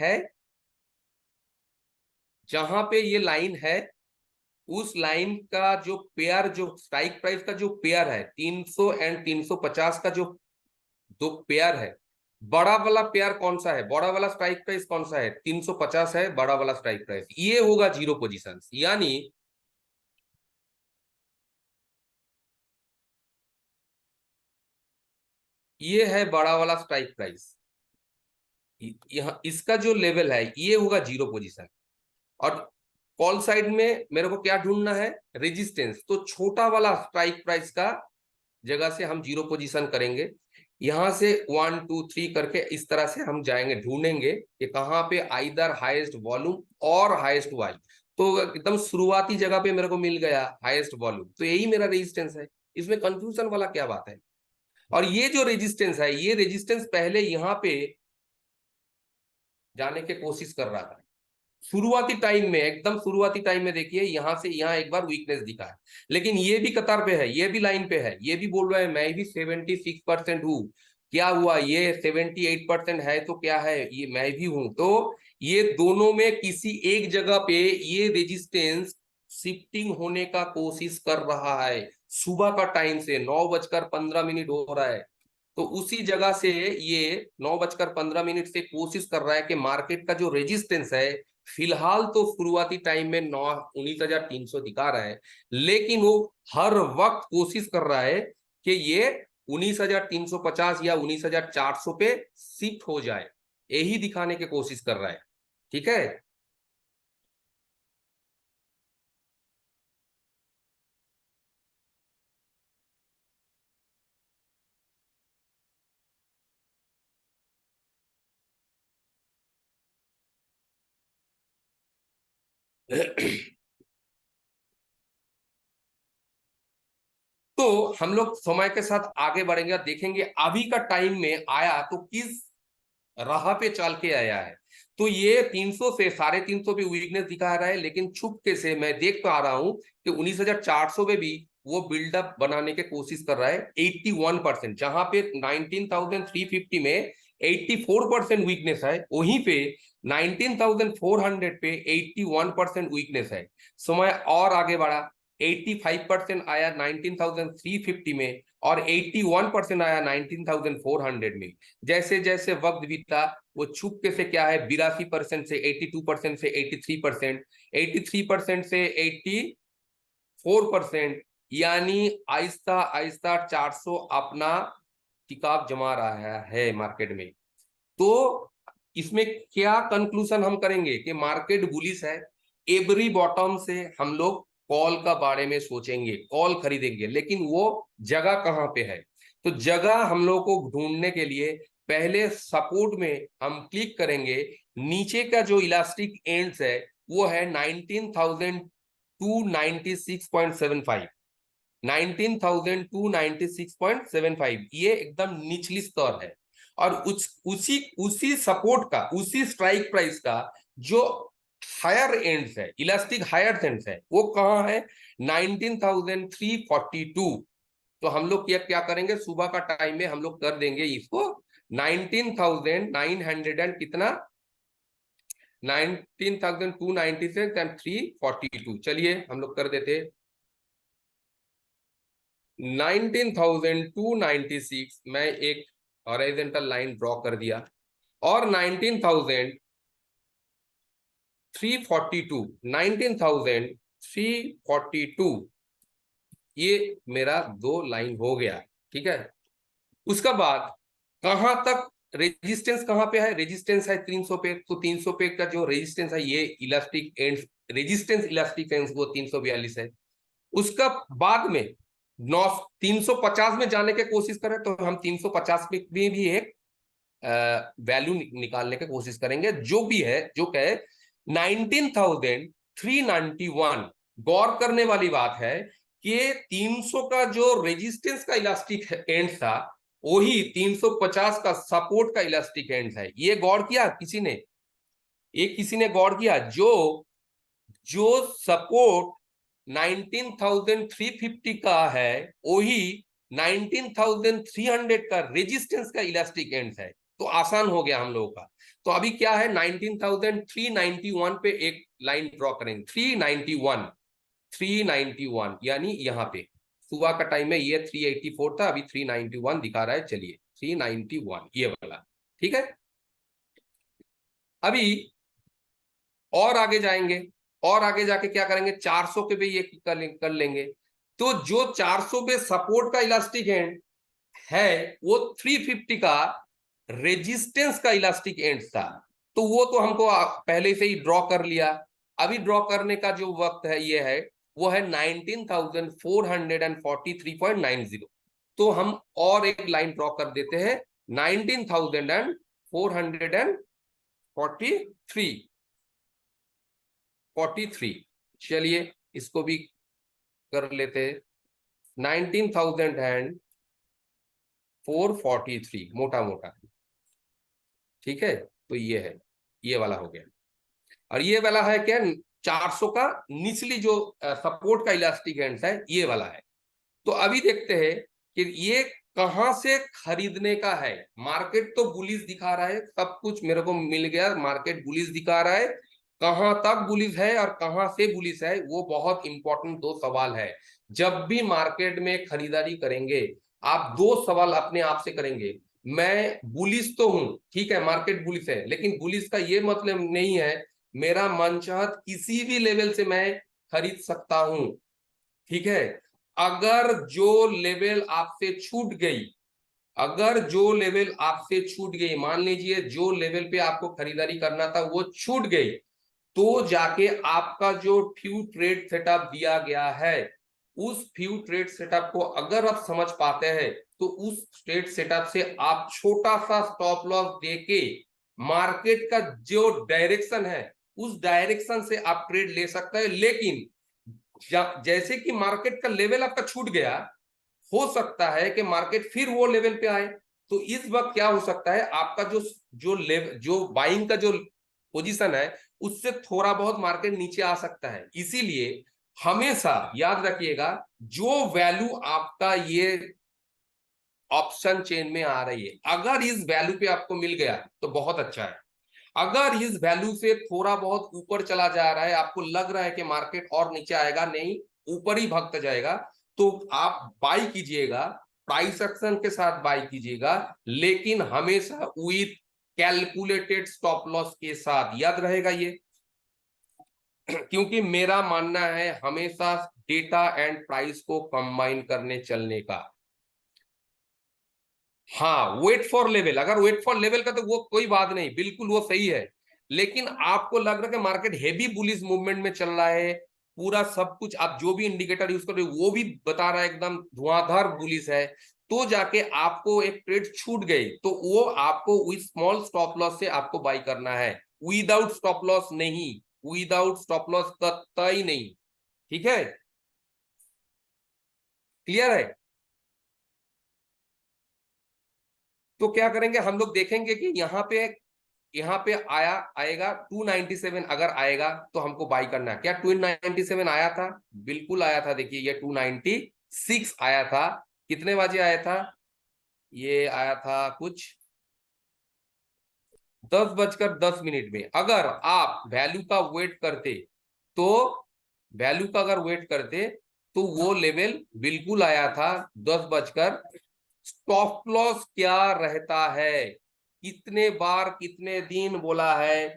है, जहां पे ये लाइन है उस लाइन का जो पेयर, जो स्ट्राइक प्राइस का जो पेयर है 300 एंड 350 का जो दो पेयर है, बड़ा वाला पेयर कौन सा है, बड़ा वाला स्ट्राइक प्राइस कौन सा है, 350 है बड़ा वाला स्ट्राइक प्राइस, ये होगा जीरो पोजीशन। यानी ये है बड़ा वाला स्ट्राइक प्राइस, यहाँ इसका जो लेवल है ये होगा जीरो पोजीशन। और कॉल साइड में मेरे को क्या ढूंढना है, रेजिस्टेंस, तो छोटा वाला स्ट्राइक प्राइस का जगह से हम जीरो पोजीशन करेंगे। यहां से 1 2 3 करके इस तरह से हम जाएंगे, ढूंढेंगे कि कहाँ पे आइदर हाईएस्ट वॉल्यूम और हाईएस्ट वाई। तो एकदम शुरुआती जगह पे मेरे को मिल गया हाईएस्ट वॉल्यूम, तो यही मेरा रेजिस्टेंस है। इसमें कंफ्यूजन वाला क्या बात है। और ये जो रेजिस्टेंस है, ये रेजिस्टेंस पहले यहाँ पे जाने की कोशिश कर रहा था शुरुआती टाइम में, एकदम शुरुआती टाइम में। देखिए यहां से यहाँ एक बार वीकनेस दिखा है, लेकिन ये भी कतार पे है, ये भी लाइन पे है, ये भी बोल रहा है मैं भी 76% हूँ। क्या हुआ, ये 78% है तो क्या है, ये मैं भी हूं। तो ये दोनों में किसी एक जगह पे ये रेजिस्टेंस शिफ्टिंग होने का कोशिश कर रहा है। सुबह का टाइम से 9:15 हो रहा है, तो उसी जगह से ये 9:15 से कोशिश कर रहा है कि मार्केट का जो रेजिस्टेंस है, फिलहाल तो शुरुआती टाइम में 19,300 दिखा रहा है, लेकिन वो हर वक्त कोशिश कर रहा है कि ये 19,350 या 19,400 पे शिफ्ट हो जाए, यही दिखाने की कोशिश कर रहा है। ठीक है। तो हम लोग समय के साथ आगे बढ़ेंगे, देखेंगे अभी का टाइम में आया तो किस राह पे चल के आया है। तो ये 300 से 350 पे वीकनेस दिखा रहा है, लेकिन छुपके से मैं देख पा रहा हूं कि 19,400 पे भी वो बिल्डअप बनाने की कोशिश कर रहा है 81%। जहां पे 19,350 में 84% वीकनेस है, वहीं पे 19,400 पे 81% वीकनेस है। समय और आगे बढ़ा, 85% आया 19,350 में और 81% आया 19,400 में। जैसे जैसे वक्त बीता वो छुपके से क्या है 82% से 82% से 83%, 83% से 84%, यानी आहिस्ता आहिस्ता 400 अपना टिकाव जमा रहा है मार्केट में। तो इसमें क्या कंक्लूजन हम करेंगे कि मार्केट बुलिश है। एवरी बॉटम से हम लोग कॉल का बारे में सोचेंगे, कॉल खरीदेंगे, लेकिन वो जगह कहाँ पे है। तो जगह हम लोग को ढूंढने के लिए पहले सपोर्ट में हम क्लिक करेंगे। नीचे का जो इलास्टिक एंड्स है वो है 19,296.75, 19,296.75, ये एकदम निचली स्तर है। और उसी उसी सपोर्ट का, उसी स्ट्राइक प्राइस का जो हायर एंड्स है, इलास्टिक हायर एंड्स है, वो कहाँ है 19,342। तो हम लोग क्या क्या करेंगे, सुबह का टाइम में हम लोग कर देंगे इसको 19,900 एंड कितना, 19,296 एंड 342। चलिए हम लोग कर देते 19,296, मैं एक हॉरिजॉन्टल लाइन ड्रॉ कर दिया, और 19,342, 19,342, ये मेरा दो लाइन हो गया। ठीक है। उसका बाद कहां तक रेजिस्टेंस, कहां पे है, रेजिस्टेंस है 300 पे, तो 300 पे का जो रेजिस्टेंस है ये elastic and, resistance elastic and वो 342 है। उसका बाद में 350 में जाने की कोशिश करें तो हम 350 में भी एक वैल्यू निकालने की कोशिश करेंगे, जो भी है, जो कहे 19,391। गौर करने वाली बात है कि 300 का जो रेजिस्टेंस का इलास्टिक एंड था वही 350 का सपोर्ट का इलास्टिक एंड है। ये गौर किया किसी ने, ये किसी ने गौर किया, जो जो सपोर्ट 19,350 का है वही 19,300 का रेजिस्टेंस का इलास्टिक एंड है। तो आसान हो गया हम लोगों का। तो अभी क्या है, 19,391 पे एक लाइन ड्रॉ करेंगे, 391, 391 यानी यहाँ पे सुबह का टाइम में ये 384 था, अभी 391 दिखा रहा है। चलिए 391 ये वाला, ठीक है। अभी और आगे जाएंगे, और आगे जाके क्या करेंगे, 400 के भी ये कर लेंगे। तो जो 400 पे सपोर्ट का इलास्टिक एंड है, वो 350 का रेजिस्टेंस का इलास्टिक एंड था। तो वो तो हमको पहले से ही ड्रॉ कर लिया। अभी ड्रॉ करने का जो वक्त है ये है, वो है 19,443.90। तो हम और एक लाइन ड्रॉ कर देते हैं, 19,443। चलिए इसको भी कर लेते हैं, 19,443 मोटा मोटा, ठीक है। तो ये है, ये वाला हो गया। और ये वाला है क्या, 400 का निचली जो सपोर्ट का इलास्टिक एंड है, ये वाला है। तो अभी देखते हैं कि ये कहां से खरीदने का है। मार्केट तो बुलिश दिखा रहा है, सब कुछ मेरे को मिल गया, मार्केट बुलिश दिखा रहा है। कहां तक बुलिश है और कहां से बुलिश है, वो बहुत इंपॉर्टेंट दो सवाल है। जब भी मार्केट में खरीदारी करेंगे, आप दो सवाल अपने आप से करेंगे। मैं बुलिश तो हूं, ठीक है, मार्केट बुलिश है, लेकिन बुलिश का ये मतलब नहीं है मेरा मनचाहत किसी भी लेवल से मैं खरीद सकता हूं, ठीक है। अगर जो लेवल आपसे छूट गई, अगर जो लेवल आपसे छूट गई, मान लीजिए जो लेवल पे आपको खरीदारी करना था वो छूट गई, तो जाके आपका जो फ्यू ट्रेड सेटअप दिया गया है, उस फ्यू ट्रेड सेटअप को अगर आप समझ पाते हैं, तो उस ट्रेड सेटअप से आप छोटा सा स्टॉप लॉस देके मार्केट का जो डायरेक्शन है, उस डायरेक्शन से आप ट्रेड ले सकते हैं। लेकिन जैसे कि मार्केट का लेवल आपका छूट गया, हो सकता है कि मार्केट फिर वो लेवल पे आए, तो इस वक्त क्या हो सकता है, आपका जो जो लेवल, जो बाइंग का जो पोजीशन है, उससे थोड़ा बहुत मार्केट नीचे आ सकता है। इसीलिए हमेशा याद रखिएगा, जो वैल्यू आपका ये ऑप्शन चेन में आ रही है, अगर इस वैल्यू पे आपको मिल गया तो बहुत अच्छा है। अगर इस वैल्यू से थोड़ा बहुत ऊपर चला जा रहा है, आपको लग रहा है कि मार्केट और नीचे आएगा, नहीं ऊपर ही भागता जाएगा, तो आप बाई कीजिएगा, प्राइस एक्शन के साथ बाई कीजिएगा, लेकिन हमेशा विथ कैलकुलेटेड स्टॉप लॉस के साथ, याद रहेगा ये। क्योंकि मेरा मानना है हमेशा डेटा एंड प्राइस को कंबाइन करने चलने का। हाँ, वेट फॉर लेवल, अगर वेट फॉर लेवल का तो वो कोई बात नहीं, बिल्कुल वो सही है। लेकिन आपको लग रहा है कि मार्केट हेवी बुलिश मूवमेंट में चल रहा है, पूरा सब कुछ आप जो भी इंडिकेटर यूज कर रहे हो वो भी बता रहा है एकदम धुआंधार बुलिश है, तो जाके आपको एक ट्रेड छूट गई, तो वो आपको विद स्मॉल स्टॉप लॉस से आपको बाई करना है, विदाउट स्टॉप लॉस नहीं, विदाउट स्टॉप लॉस कतई नहीं, ठीक है। क्लियर है। तो क्या करेंगे हम लोग, देखेंगे कि यहाँ पे आएगा 297, अगर आएगा तो हमको बाई करना है। क्या 297 आया था? बिल्कुल आया था। देखिए ये 296 आया था, कितने बजे आया था, ये आया था कुछ 10:10 में। अगर आप वैल्यू का वेट करते, तो वैल्यू का अगर वेट करते, तो वो लेवल बिल्कुल आया था 10 बजकर। स्टॉप लॉस क्या रहता है, कितने बार कितने दिन बोला है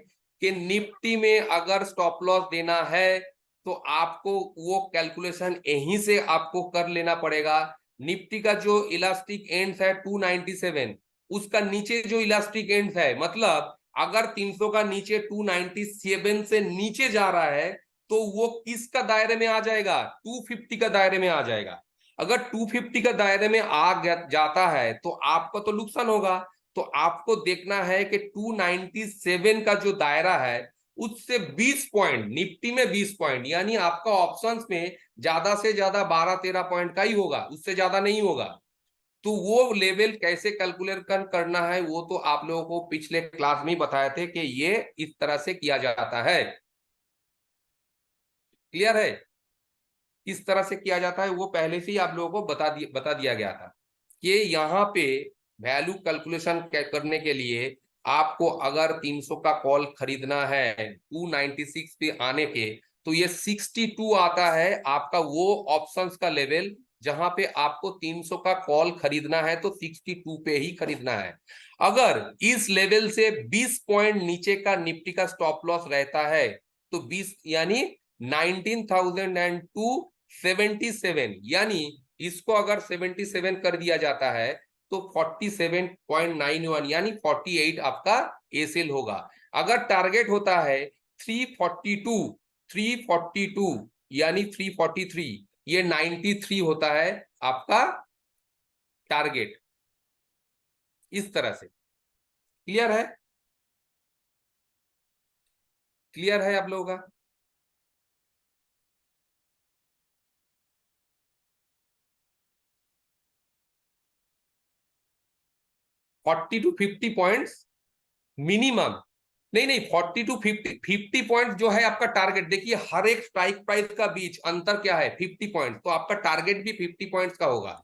कि निफ्टी में अगर स्टॉप लॉस देना है, तो आपको वो कैलकुलेशन यहीं से आपको कर लेना पड़ेगा। निफ्टी का जो इलास्टिक एंड है 297, उसका नीचे जो इलास्टिक एंड है, मतलब अगर 300 का नीचे 297 से नीचे जा रहा है, तो वो किसका दायरे में आ जाएगा, 250 का दायरे में आ जाएगा। अगर 250 का दायरे में जाता है, तो आपका तो नुकसान होगा। तो आपको देखना है कि 297 का जो दायरा है, उससे 20 पॉइंट, निफ्टी में 20 पॉइंट, यानी आपका ऑप्शंस में ज्यादा से ज्यादा 12-13 पॉइंट का ही होगा, उससे ज्यादा नहीं होगा। तो वो लेवल कैसे कैलकुलेट करना है, वो तो आप लोगों को पिछले क्लास में ही बताए थे कि ये इस तरह से किया जाता है। क्लियर है, किस तरह से किया जाता है वो पहले से ही आप लोगों को बता दिया गया था कि यहाँ पे वैल्यू कैलकुलेशन करने के लिए आपको अगर 300 का कॉल खरीदना है 296 पे आने पे, तो ये 62 आता है आपका वो ऑप्शंस का लेवल जहां पे आपको 300 का कॉल खरीदना है, तो 62 पे ही खरीदना है। अगर इस लेवल से 20 पॉइंट नीचे का निफ्टी का स्टॉप लॉस रहता है तो 20 यानी 19,277, यानी इसको अगर 77 कर दिया जाता है तो 47.91 यानी 48 आपका एसेल होगा। अगर टारगेट होता है 342, 342 यानी 343, ये 93 होता है आपका टारगेट। इस तरह से क्लियर है? क्लियर है आप लोगों का? 40 to 50 पॉइंट्स मिनिमम। नहीं नहीं, 40 to 50 जो है आपका टारगेट। देखिए हर एक स्ट्राइक प्राइस का बीच अंतर क्या है, 50 पॉइंट, तो आपका टारगेट भी 50 पॉइंट्स का होगा।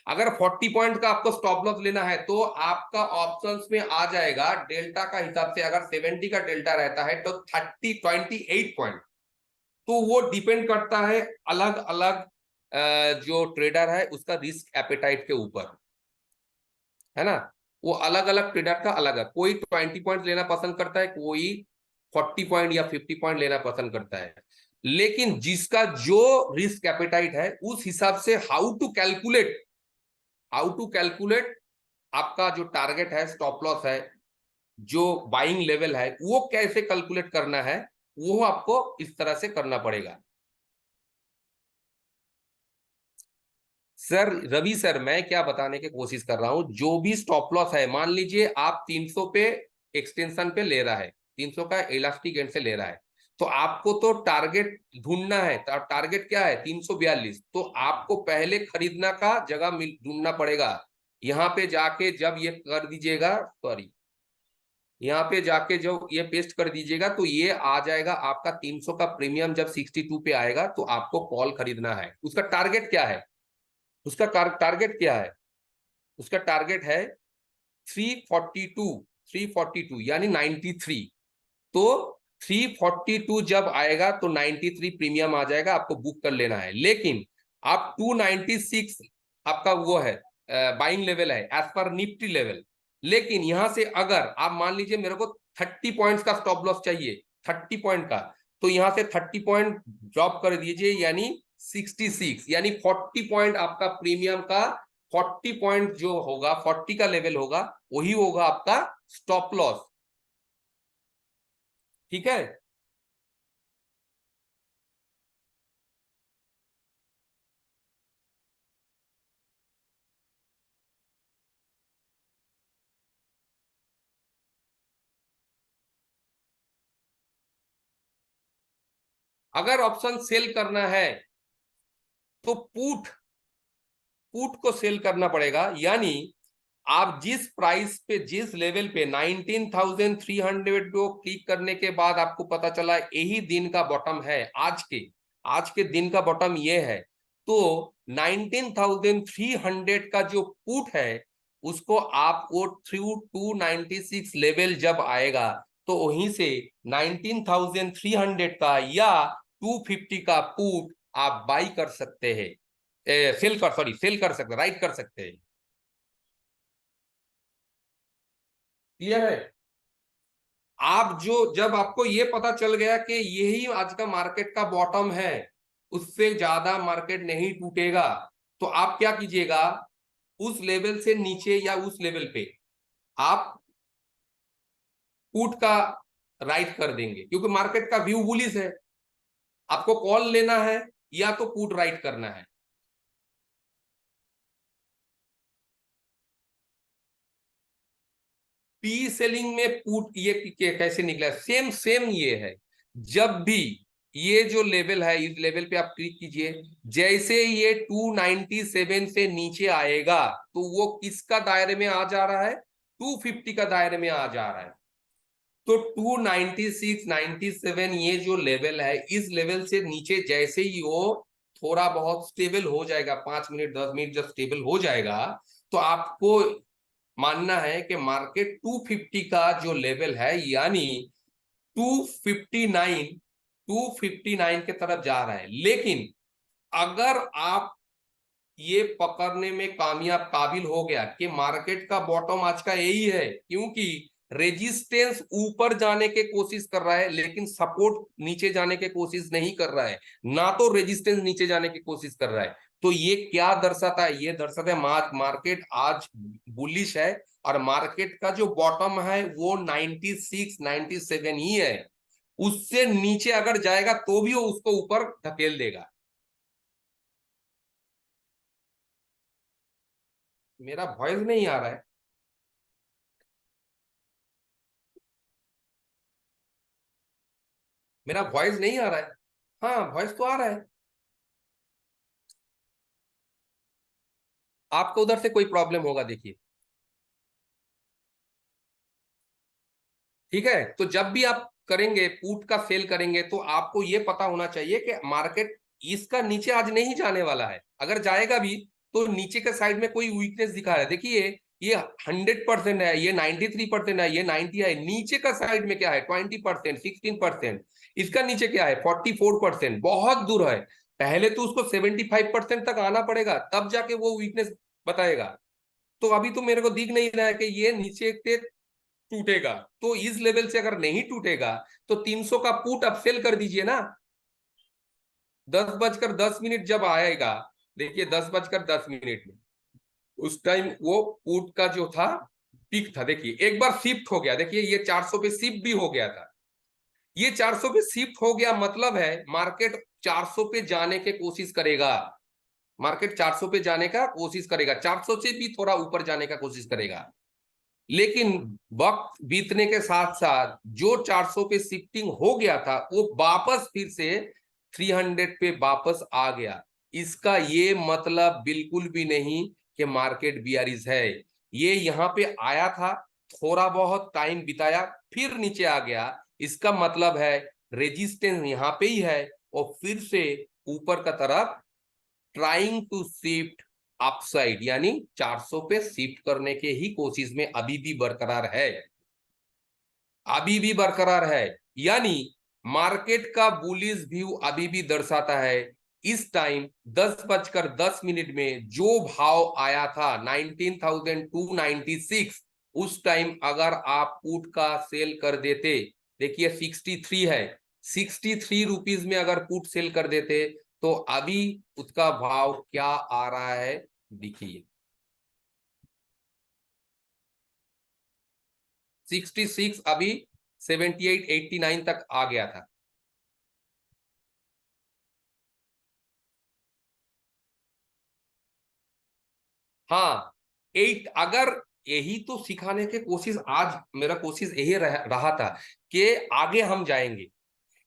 अगर 40 पॉइंट का आपको स्टॉप लॉस लेना है तो आपका ऑप्शंस में आ जाएगा डेल्टा का हिसाब से। अगर 70 का डेल्टा रहता है तो 28 पॉइंट। तो वो डिपेंड करता है अलग अलग जो ट्रेडर है उसका रिस्क एपेटाइट के ऊपर, है ना। वो अलग अलग ट्रेडर का अलग है, कोई 20 पॉइंट लेना पसंद करता है, कोई 40 पॉइंट या 50 पॉइंट लेना पसंद करता है। लेकिन जिसका जो रिस्क एपेटाइट है उस हिसाब से हाउ टू कैलकुलेट आपका जो टारगेट है, स्टॉप लॉस है, जो बाइंग लेवल है, वो कैसे कैलकुलेट करना है, वो आपको इस तरह से करना पड़ेगा। सर रवि सर, मैं क्या बताने की कोशिश कर रहा हूं, जो भी स्टॉप लॉस है, मान लीजिए आप 300 पे एक्सटेंशन पे ले रहा है, 300 का इलास्टिक एंड से ले रहा है, तो आपको तो टारगेट ढूंढना है। टारगेट क्या है, 342। तो आपको पहले खरीदना का जगह ढूंढना पड़ेगा। यहाँ पे जाके जब ये कर दीजिएगा, सॉरी, यहाँ पे जाके जब ये पेस्ट कर दीजिएगा तो ये आ जाएगा आपका 300 का प्रीमियम। जब 62 पे आएगा तो आपको कॉल खरीदना है। उसका टारगेट क्या है, उसका टारगेट क्या है, उसका टारगेट है 342, 342 यानी 93। तो 342 जब आएगा तो 93 प्रीमियम आ जाएगा, आपको बुक कर लेना है। लेकिन आप 296 आपका वो है बाइंग लेवल है एज पर निफ्टी लेवल। लेकिन यहां से अगर आप मान लीजिए मेरे को 30 पॉइंट्स का स्टॉप लॉस चाहिए, 30 पॉइंट का, तो यहां से 30 पॉइंट ड्रॉप कर दीजिए, यानी 66, यानी 40 पॉइंट आपका प्रीमियम का। 40 पॉइंट जो होगा, 40 का लेवल होगा, वही होगा आपका स्टॉप लॉस। ठीक है। अगर ऑप्शन सेल करना है तो पुट पुट को सेल करना पड़ेगा। यानी आप जिस प्राइस पे, जिस लेवल पे 19,300 को क्लिक करने के बाद आपको पता चला यही दिन का बॉटम है, आज के दिन का बॉटम ये है, तो 19,300 का जो पुट है उसको आप वो थ्रू 296 लेवल जब आएगा तो वहीं से 19,300 का या 250 का पुट आप बाई कर सकते हैं, सेल कर सकते, राइट कर सकते हैं। क्लियर है? आप जो, जब आपको ये पता चल गया कि यही आज का मार्केट का बॉटम है, उससे ज्यादा मार्केट नहीं टूटेगा, तो आप क्या कीजिएगा, उस लेवल से नीचे या उस लेवल पे आप पुट का राइट कर देंगे, क्योंकि मार्केट का व्यू बुलिश है। आपको कॉल लेना है या तो पुट राइट करना है। पी सेलिंग में पुट ये कैसे निकला, सेम सेम ये है। जब भी ये जो लेवल है, इस लेवल पे आप क्लिक कीजिए, जैसे ये 297 से नीचे आएगा तो वो किसका दायरे में आ जा रहा है, 250 का दायरे में आ जा रहा है। तो 296, 97 ये जो लेवल है, इस लेवल से नीचे जैसे ही वो थोड़ा बहुत स्टेबल हो जाएगा, 5 मिनट 10 मिनट जब स्टेबल हो जाएगा, तो आपको मानना है कि मार्केट 250 का जो लेवल है यानी 259 259 के तरफ जा रहा है। लेकिन अगर आप ये पकड़ने में कामयाब काबिल हो गया कि मार्केट का बॉटम आज का यही है, क्योंकि रेजिस्टेंस ऊपर जाने के कोशिश कर रहा है लेकिन सपोर्ट नीचे जाने के कोशिश नहीं कर रहा है, ना तो रेजिस्टेंस नीचे जाने की कोशिश कर रहा है, तो ये क्या दर्शाता है? ये दर्शाता है मार्केट आज बुलिश है और मार्केट का जो बॉटम है वो 96 97 ही है। उससे नीचे अगर जाएगा तो भी वो उसको ऊपर धकेल देगा। मेरा वॉइस नहीं आ रहा है? मेरा वॉइस नहीं आ रहा है? हाँ, वॉइस तो आ रहा है। आपको उधर से कोई प्रॉब्लम होगा, देखिए। ठीक है, तो जब भी आप करेंगे पुट का सेल करेंगे तो आपको ये पता होना चाहिए कि मार्केट इसका नीचे आज नहीं जाने वाला है। अगर जाएगा भी तो नीचे के साइड में कोई वीकनेस दिखा रहा है। देखिए ये 100% है, ये 93% है, ये 90 है। नीचे का साइड में क्या है? 20%, 16%। इसका नीचे क्या है? 44%। बहुत दूर है। पहले तो उसको 75% तक आना पड़ेगा, तब जाके वो वीकनेस बताएगा। तो अभी तो मेरे को दिख नहीं रहा है कि ये नीचे के टूटेगा। तो इस लेवल से अगर नहीं टूटेगा तो 300 का पुट अब सेल कर दीजिए ना। 10:10 जब आएगा, देखिए 10:10 में उस टाइम वो पुट का जो था पीक था, देखिए एक बार शिफ्ट हो गया। देखिए ये 400 पे शिफ्ट भी हो गया था। ये 400 पे शिफ्ट हो गया, मतलब है मार्केट 400 पे जाने की कोशिश करेगा। मार्केट 400 पे जाने का कोशिश करेगा, 400 से भी थोड़ा ऊपर जाने का कोशिश करेगा। लेकिन वक्त बीतने के साथ साथ जो 400 पे शिफ्टिंग हो गया था वो वापस फिर से 300 पे वापस आ गया। इसका ये मतलब बिल्कुल भी नहीं कि मार्केट बियरिश है। ये यहाँ पे आया था, थोड़ा बहुत टाइम बिताया, फिर नीचे आ गया। इसका मतलब है रेजिस्टेंस यहाँ पे ही है और फिर से ऊपर का तरफ ट्राइंग टू शिफ्ट अपसाइड, यानी 400 पे शिफ्ट करने के ही कोशिश में अभी भी बरकरार है। अभी भी बरकरार है, यानी मार्केट का बुलिश व्यू अभी भी दर्शाता है। इस टाइम 10:10 में जो भाव आया था 19,296, उस टाइम अगर आप पुट का सेल कर देते, देखिए 63 है, 63 रुपीज में अगर पुट सेल कर देते तो अभी उसका भाव क्या आ रहा है, देखिए 66, अभी 78 89 तक आ गया था। हाँ, 8, अगर यही तो सिखाने की कोशिश आज मेरा कोशिश यही रहा था कि आगे हम जाएंगे,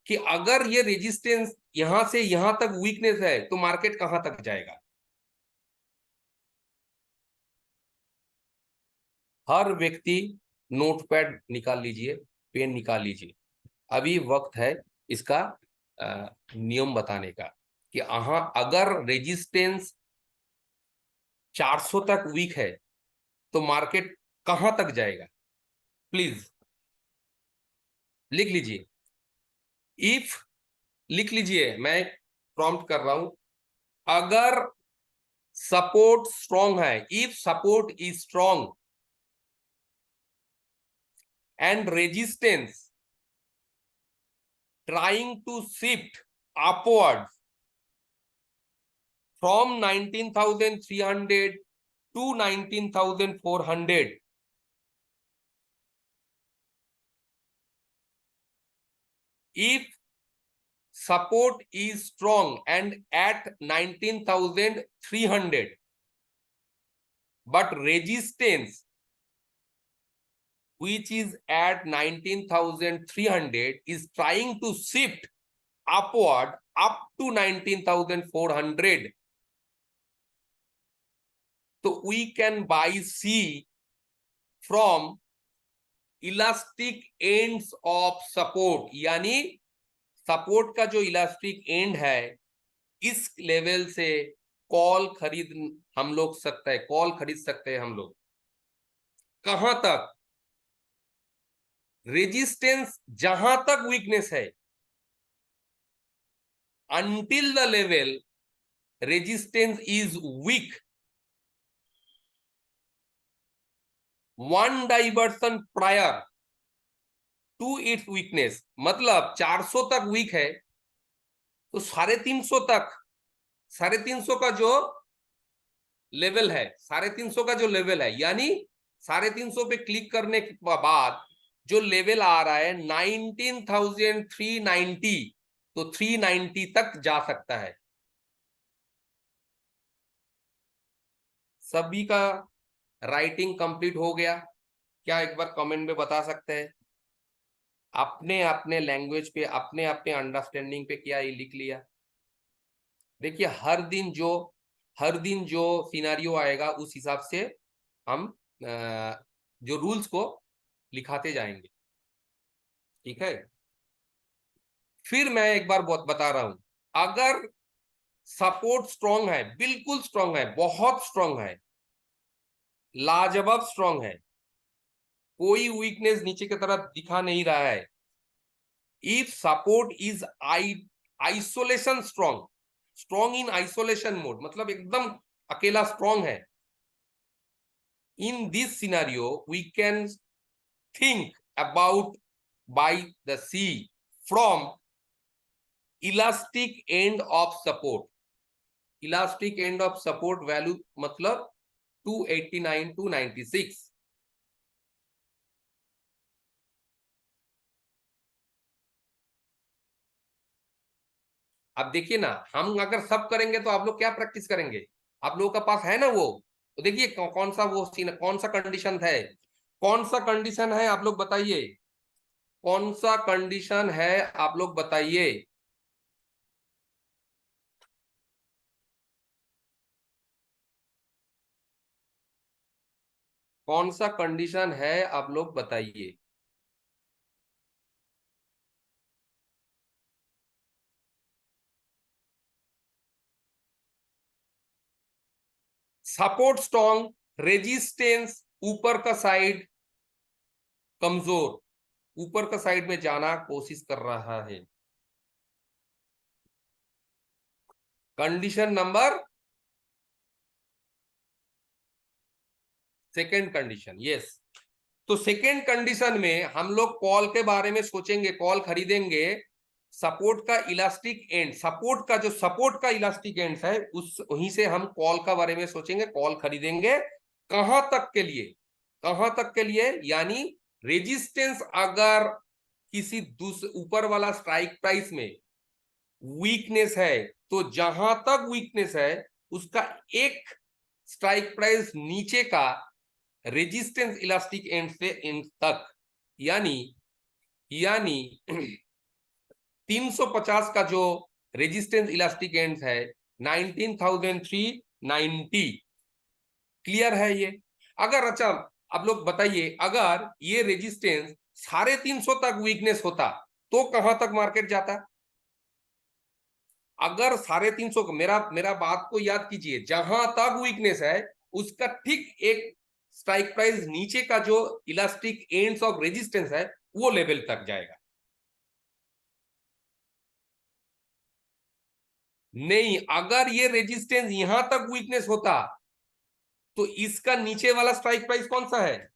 कि अगर ये रेजिस्टेंस यहां से यहां तक वीकनेस है तो मार्केट कहां तक जाएगा। हर व्यक्ति नोटपैड निकाल लीजिए, पेन निकाल लीजिए। अभी वक्त है इसका नियम बताने का, कि अगर रेजिस्टेंस 400 तक वीक है तो मार्केट कहां तक जाएगा। प्लीज लिख लीजिए। इफ, लिख लीजिए, मैं प्रॉम्प्ट कर रहा हूं। अगर सपोर्ट स्ट्रांग है, if support is strong and resistance trying to shift upwards from 19,300 to 19,400, if support is strong and at 19,300 but resistance which is at 19,300 is trying to shift upward up to 19,400, so we can buy C from elastic ends of support, यानी support का जो elastic and है इस level से call खरीद हम लोग सकते हैं, कॉल खरीद सकते हैं हम लोग। कहां तक? रेजिस्टेंस जहां तक वीकनेस है, until the level resistance is weak, one diversion prior to its weakness, मतलब 400 तक वीक है तो 350 तक, 350 का जो लेवल है, 350 का जो लेवल है, यानी 350 पे क्लिक करने के बाद जो लेवल आ रहा है 19,390, तो 390 तक जा सकता है। सभी का राइटिंग कंप्लीट हो गया क्या? एक बार कमेंट में बता सकते हैं। अपने अपने लैंग्वेज पे, अपने अपने अंडरस्टैंडिंग पे क्या ये लिख लिया? देखिए हर दिन जो सिनारियो आएगा उस हिसाब से हम जो रूल्स को लिखाते जाएंगे, ठीक है? फिर मैं एक बार बहुत बता रहा हूं, अगर सपोर्ट स्ट्रांग है, बिल्कुल स्ट्रांग है, बहुत स्ट्रांग है, लाजवाब स्ट्रांग है, कोई वीकनेस नीचे की तरफ दिखा नहीं रहा है, if support is isolation strong, strong in isolation mode, मतलब एकदम अकेला स्ट्रांग है, in this scenario we can think about buy the CE from elastic end of support. Elastic end of support value मतलब 289 टू 96। अब देखिए ना, हम अगर सब करेंगे तो आप लोग क्या प्रैक्टिस करेंगे? आप लोगों का पास है ना वो, तो देखिए कौन सा वो सीन, कौन सा कंडीशन है, कौन सा कंडीशन है आप लोग बताइए, कौन सा कंडीशन है आप लोग बताइए? कौन सा कंडीशन है आप लोग बताइए? सपोर्ट स्ट्रॉन्ग, रेजिस्टेंस ऊपर का साइड कमजोर, ऊपर का साइड में जाना कोशिश कर रहा है। Condition number second condition, yes. तो सेकेंड कंडीशन में हम लोग कॉल के बारे में सोचेंगे, कॉल खरीदेंगे, सपोर्ट का इलास्टिक एंड, सपोर्ट का जो सपोर्ट का इलास्टिक एंड है उस वहीं से हम कॉल का बारे में सोचेंगे, कॉल खरीदेंगे। कहां तक के लिए? कहां तक के लिए? यानी रेजिस्टेंस अगर किसी दूसरे ऊपर वाला स्ट्राइक प्राइस में वीकनेस है, तो जहां तक वीकनेस है उसका एक स्ट्राइक प्राइस नीचे का रेजिस्टेंस इलास्टिक एंड से एंड तक, यानी यानी 350 का जो रेजिस्टेंस इलास्टिक एंड है 19,390। क्लियर है ये? अगर अच्छा आप लोग बताइए, अगर ये रेजिस्टेंस 350 तक वीकनेस होता तो कहां तक मार्केट जाता? अगर 350, मेरा मेरा बात को याद कीजिए, जहां तक वीकनेस है उसका ठीक एक स्ट्राइक प्राइस नीचे का जो इलास्टिक एंड्स ऑफ रेजिस्टेंस है वो लेवल तक जाएगा। नहीं, अगर ये रेजिस्टेंस यहां तक वीकनेस होता तो इसका नीचे वाला स्ट्राइक प्राइस कौन सा है?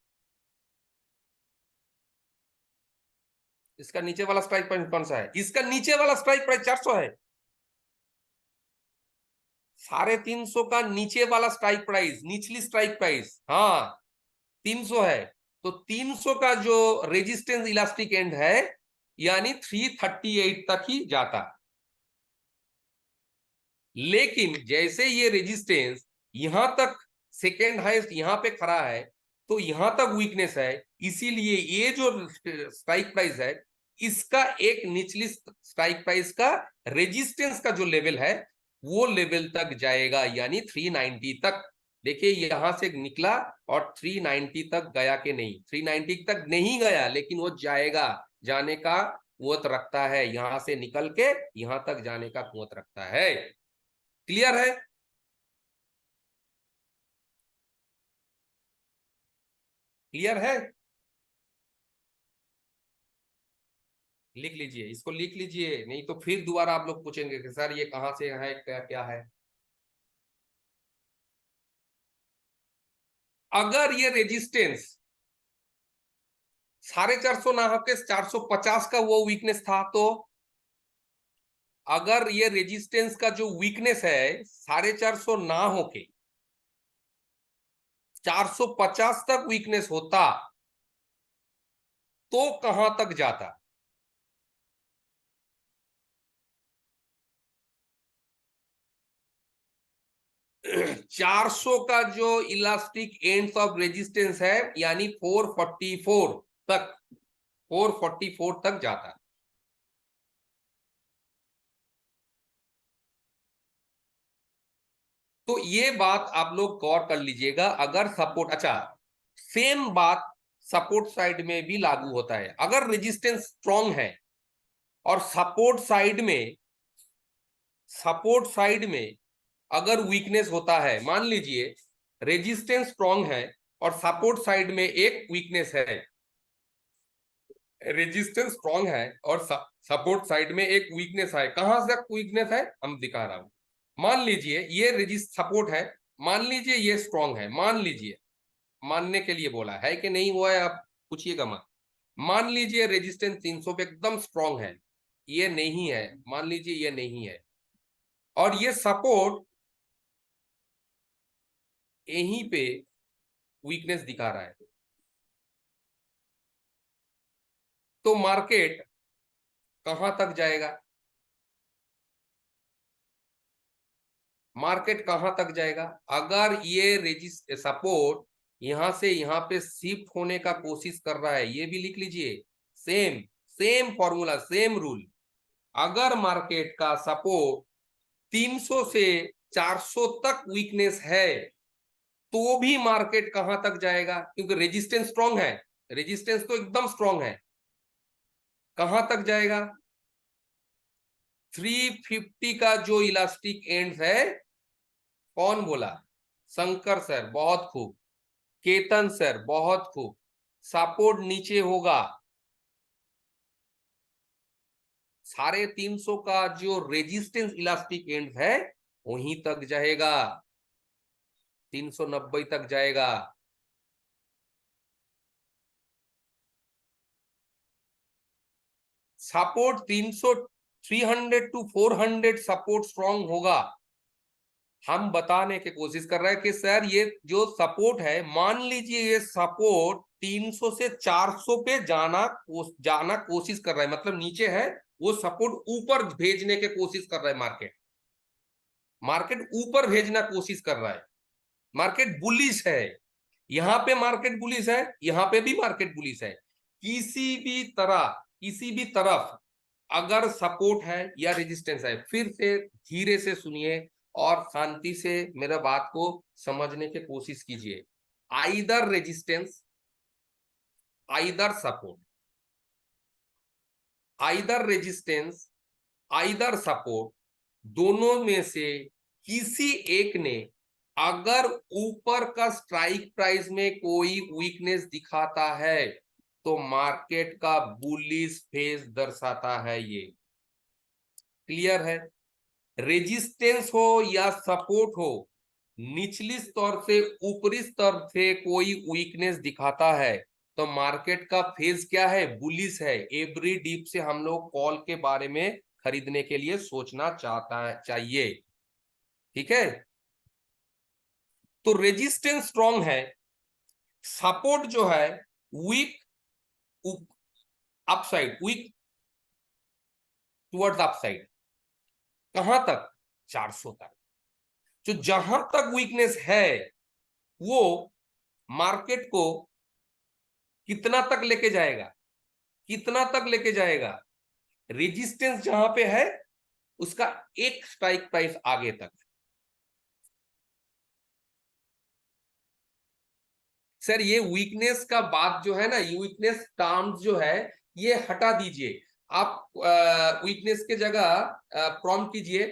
इसका नीचे वाला स्ट्राइक प्राइस कौन सा है? इसका नीचे वाला स्ट्राइक प्राइस 400 है। 350 का नीचे वाला स्ट्राइक प्राइस, निचली स्ट्राइक प्राइस, हाँ 300 है। तो 300 का जो रेजिस्टेंस इलास्टिक एंड है यानी 338 तक ही जाता। लेकिन जैसे ये रेजिस्टेंस यहां तक सेकेंड हाईएस्ट यहां पे खड़ा है तो यहां तक वीकनेस है, इसीलिए ये जो स्ट्राइक प्राइस है इसका एक निचली स्ट्राइक प्राइस का रेजिस्टेंस का जो लेवल है वो लेवल तक जाएगा, यानी 390 तक। देखिए यहां से निकला और 390 तक गया कि नहीं? 390 तक नहीं गया लेकिन वो जाएगा, जाने का कुवत रखता है, यहां से निकल के यहां तक जाने का कुवत रखता है। क्लियर है? क्लियर है? लिख लीजिए, इसको लिख लीजिए, नहीं तो फिर दोबारा आप लोग पूछेंगे कि सर ये कहाँ से है, क्या क्या है। अगर ये रेजिस्टेंस 450 ना होके 450 का वो वीकनेस था, तो अगर ये रेजिस्टेंस का जो वीकनेस है 450 ना होके 450 तक वीकनेस होता, तो कहां तक जाता? 400 का जो इलास्टिक एंड्स ऑफ रेजिस्टेंस है, यानी 444 तक, 444 तक जाता। तो ये बात आप लोग गौर कर लीजिएगा। अगर सपोर्ट, अच्छा, सेम बात सपोर्ट साइड में भी लागू होता है। अगर रेजिस्टेंस स्ट्रांग है और सपोर्ट साइड में अगर वीकनेस होता है, मान लीजिए रेजिस्टेंस स्ट्रांग है और सपोर्ट साइड में एक वीकनेस है, रेजिस्टेंस स्ट्रांग है और सपोर्ट साइड में एक वीकनेस है। कहां से वीकनेस है हम दिखा रहा हूं। मान लीजिए ये रेजिस्ट सपोर्ट है, मान लीजिए ये स्ट्रांग है, मान लीजिए, मानने के लिए बोला है कि नहीं हुआ है, आप पूछिएगा मत। मान लीजिए रेजिस्टेंस 300 पे एकदम स्ट्रांग है, ये नहीं है, मान लीजिए ये नहीं है, और ये सपोर्ट यहीं पे वीकनेस दिखा रहा है, तो मार्केट कहां तक जाएगा? मार्केट कहां तक जाएगा? अगर ये रेजिस्ट सपोर्ट यहां से यहां पे शिफ्ट होने का कोशिश कर रहा है, ये भी लिख लीजिए, same same formula, same rule. अगर मार्केट का सपोर्ट 300 से 400 तक वीकनेस है, तो भी मार्केट कहां तक जाएगा? क्योंकि रेजिस्टेंस स्ट्रांग है, रेजिस्टेंस तो एकदम स्ट्रांग है, कहां तक जाएगा? 350 का जो इलास्टिक एंड है, कौन बोला? शंकर सर, बहुत खूब। केतन सर, बहुत खूब। सपोर्ट नीचे होगा, 350 का जो रेजिस्टेंस इलास्टिक एंड है वहीं तक जाएगा, 390 तक जाएगा। सपोर्ट 300, 300 टू 400 सपोर्ट स्ट्रांग होगा। हम बताने की कोशिश कर रहे हैं कि सर ये जो सपोर्ट है, मान लीजिए ये सपोर्ट 300 से 400 पे जाना कोशिश कर रहा है, मतलब नीचे है, वो सपोर्ट ऊपर भेजने की कोशिश कर रहा है, मार्केट मार्केट ऊपर भेजना कोशिश कर रहा है, मार्केट बुलिश है, यहां पे मार्केट बुलिश है, यहां पे भी मार्केट बुलिश है। किसी भी तरफ अगर सपोर्ट है या रेजिस्टेंस है, फिर से धीरे से सुनिए और शांति से मेरा बात को समझने की कोशिश कीजिए। Either resistance, either support, either resistance, either support, दोनों में से किसी एक ने अगर ऊपर का स्ट्राइक प्राइस में कोई वीकनेस दिखाता है, तो मार्केट का बुलिश फेज दर्शाता है। ये क्लियर है? रेजिस्टेंस हो या सपोर्ट हो, निचली स्तर से ऊपरी स्तर से कोई वीकनेस दिखाता है, तो मार्केट का फेज क्या है? बुलिश है। एवरी डीप से हम लोग कॉल के बारे में खरीदने के लिए सोचना चाहिए। ठीक है? तो रेजिस्टेंस स्ट्रांग है, सपोर्ट जो है weak, upside, weak towards upside. कहां तक? 400 तक। जो जहां तक वीकनेस है, वो मार्केट को कितना तक लेके जाएगा? कितना तक लेके जाएगा? रेजिस्टेंस जहां पे है उसका एक स्ट्राइक प्राइस आगे तक। सर ये वीकनेस का बात जो है ना, ये वीकनेस टर्म्स जो है, ये हटा दीजिए। आप वीकनेस के जगह प्रॉम्प्ट कीजिए,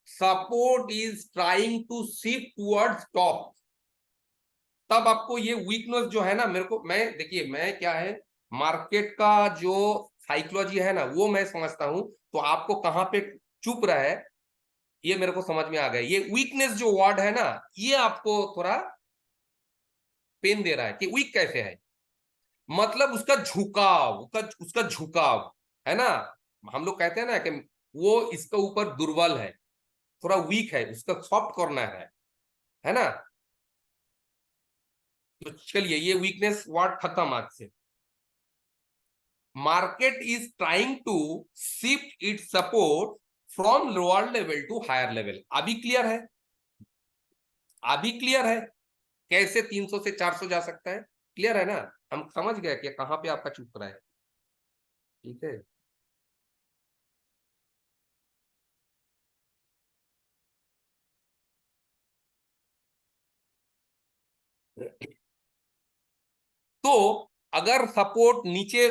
support is trying to shift towards top. तब आपको ये वीकनेस जो है ना, मेरे को, मैं देखिए, मैं क्या है, मार्केट का जो साइकोलॉजी है ना वो मैं समझता हूं। तो आपको कहाँ पे चुप रहा है ये मेरे को समझ में आ गया। ये वीकनेस जो वर्ड है ना, ये आपको थोड़ा पेन दे रहा है कि वीक कैसे है, मतलब उसका झुकाव, उसका झुकाव है ना। हम लोग कहते हैं ना कि वो इसके ऊपर दुर्बल है, थोड़ा वीक है, उसका सॉफ्ट कॉर्नर है ना। तो चलिए ये वीकनेस वर्ड खत्म आज से। Market is trying to shift it support from lower level to higher level. अभी क्लियर है, अभी क्लियर है कैसे 300 से 400 जा सकता है, क्लियर है ना। हम समझ गए कि कहां पे आपका चुप रहा है, ठीक है। तो अगर सपोर्ट नीचे,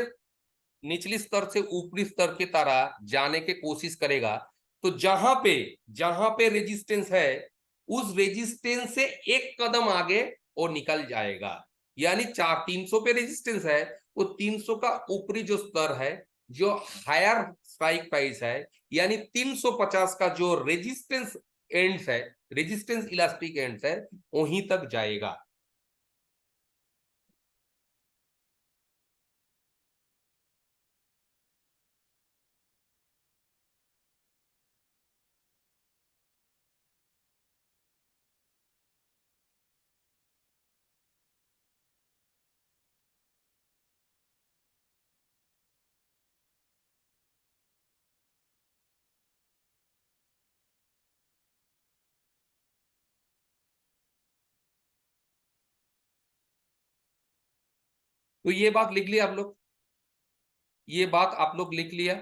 निचली स्तर से ऊपरी स्तर की तरह जाने की कोशिश करेगा, तो जहां पे रेजिस्टेंस है, उस रेजिस्टेंस से एक कदम आगे और निकल जाएगा। यानी 300 पे रेजिस्टेंस है, वो 300 का ऊपरी जो स्तर है, जो हायर स्ट्राइक प्राइस है, यानी 350 का जो रेजिस्टेंस एंड्स है, रेजिस्टेंस इलास्टिक एंड्स है, वहीं तक जाएगा। तो ये बात लिख लिया आप लोग, ये बात आप लोग लिख लिया।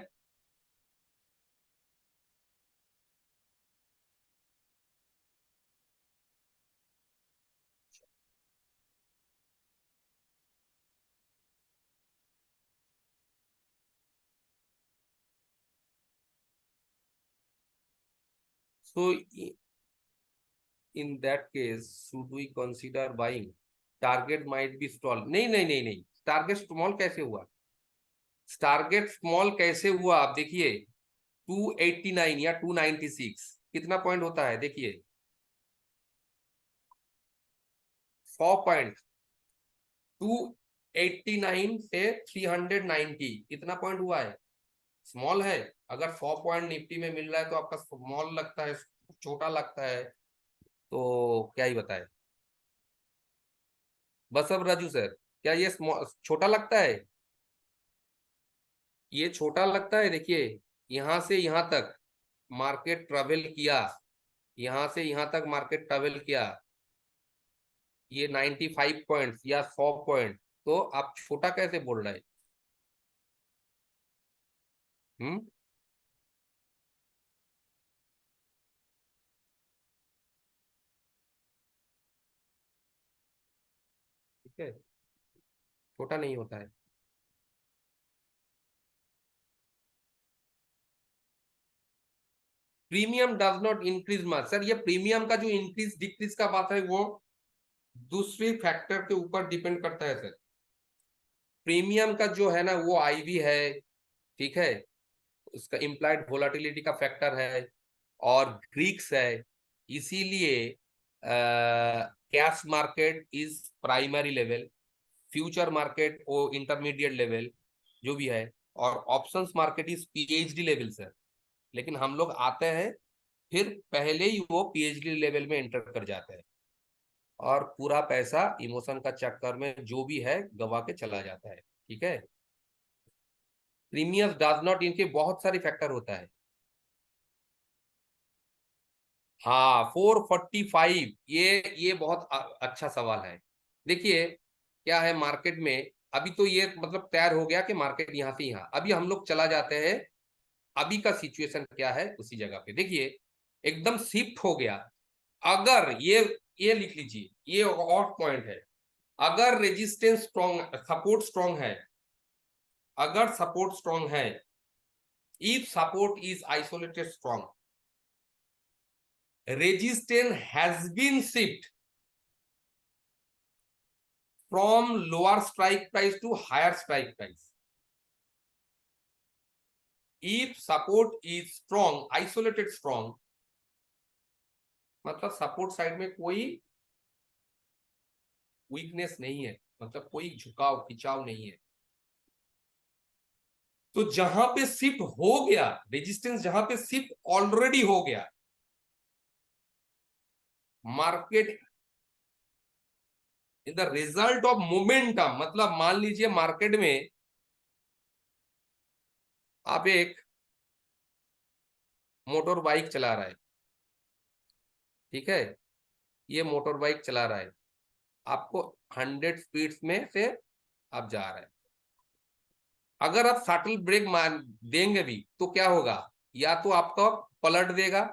सो in that case should we consider buying? Target might be stall, नहीं नहीं नहीं नहीं, टारगेट स्मॉल कैसे हुआ, टारगेट स्मॉल कैसे हुआ, आप देखिए 289 या 296 कितना पॉइंट होता है, देखिए 100 पॉइंट, 289 से 390 कितना पॉइंट हुआ है, स्मॉल है। अगर 100 पॉइंट निफ्टी में मिल रहा है तो आपका स्मॉल लगता है, छोटा लगता है, तो क्या ही बताए। बस अब राजू सर, क्या ये छोटा लगता है, ये छोटा लगता है। देखिए यहां से यहां तक मार्केट ट्रेवल किया, यहां से यहां तक मार्केट ट्रेवल किया, ये 95 पॉइंट्स या 100 पॉइंट, तो आप छोटा कैसे बोल रहे हैं। हम्म, ठीक है, छोटा नहीं होता है। Premium does not increase much, sir ये प्रीमियम का जो इंक्रीज डिक्रीज का बात है वो दूसरे फैक्टर के ऊपर डिपेंड करता है सर। प्रीमियम का जो है ना वो आईवी है, ठीक है, उसका इम्प्लाइड वोलाटिलिटी का फैक्टर है, और ग्रीक्स है। इसीलिए cash market is primary level, future market वो इंटरमीडिएट लेवल जो भी है, और options market is PhD level sir. लेकिन हम लोग आते हैं, फिर पहले ही वो पीएचडी लेवल में एंटर कर जाते हैं, और पूरा पैसा इमोशन का चक्कर में जो भी है गवा के चला जाता है, ठीक है। प्रीमियम डज नॉट, इनके बहुत सारे फैक्टर होता है। हाँ 445, ये बहुत अच्छा सवाल है। देखिए क्या है मार्केट में, अभी तो ये मतलब तैयार हो गया कि मार्केट यहाँ से यहाँ, अभी हम लोग चला जाते हैं, अभी का सिचुएशन क्या है उसी जगह पे देखिए, एकदम शिफ्ट हो गया। अगर ये लिख लीजिए, ये और पॉइंट है, अगर रेजिस्टेंस स्ट्रॉन्ग, सपोर्ट स्ट्रॉन्ग है, अगर सपोर्ट स्ट्रॉन्ग है, if support is isolated strong, resistance has been shift, from lower strike price to higher strike price. If support is strong, isolated strong, मतलब सपोर्ट साइड में कोई weakness नहीं है, मतलब कोई झुकाव खिंचाव नहीं है, तो जहां पे शिफ्ट हो गया रेजिस्टेंस, जहां पे शिफ्ट ऑलरेडी हो गया, market in the result of momentum, मतलब मान लीजिए मार्केट में आप एक मोटर बाइक चला रहा है, ठीक है, ये मोटर बाइक चला रहा है, आपको 100 स्पीड में से आप जा रहे हैं, अगर आप शटल ब्रेक मार देंगे भी तो क्या होगा, या तो आपका पलट देगा,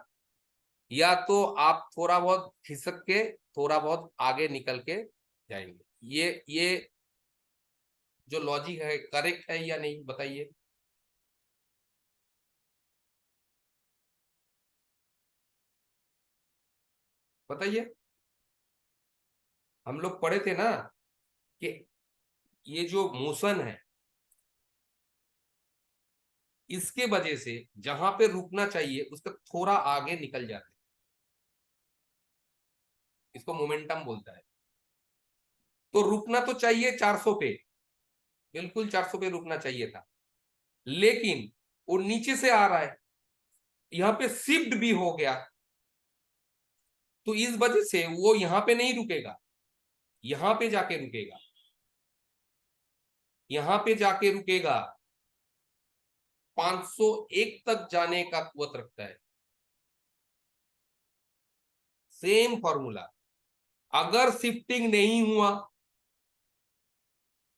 या तो आप थोड़ा बहुत खिसक के थोड़ा बहुत आगे निकल के जाएंगे। ये जो लॉजिक है करेक्ट है या नहीं, बताइए। बताइए, हम लोग पढ़े थे ना कि ये जो मोशन है, इसके वजह से जहां पे रुकना चाहिए उसका थोड़ा आगे निकल जाते हैं, इसको मोमेंटम बोलता है। तो रुकना तो चाहिए 400 पे, बिल्कुल 400 पे रुकना चाहिए था, लेकिन वो नीचे से आ रहा है, यहाँ पे शिफ्ट भी हो गया, तो इस वजह से वो यहां पे नहीं रुकेगा, यहां पे जाके रुकेगा, यहां पे जाके रुकेगा, 501 तक जाने का कुवत रखता है। सेम फॉर्मूला, अगर शिफ्टिंग नहीं हुआ,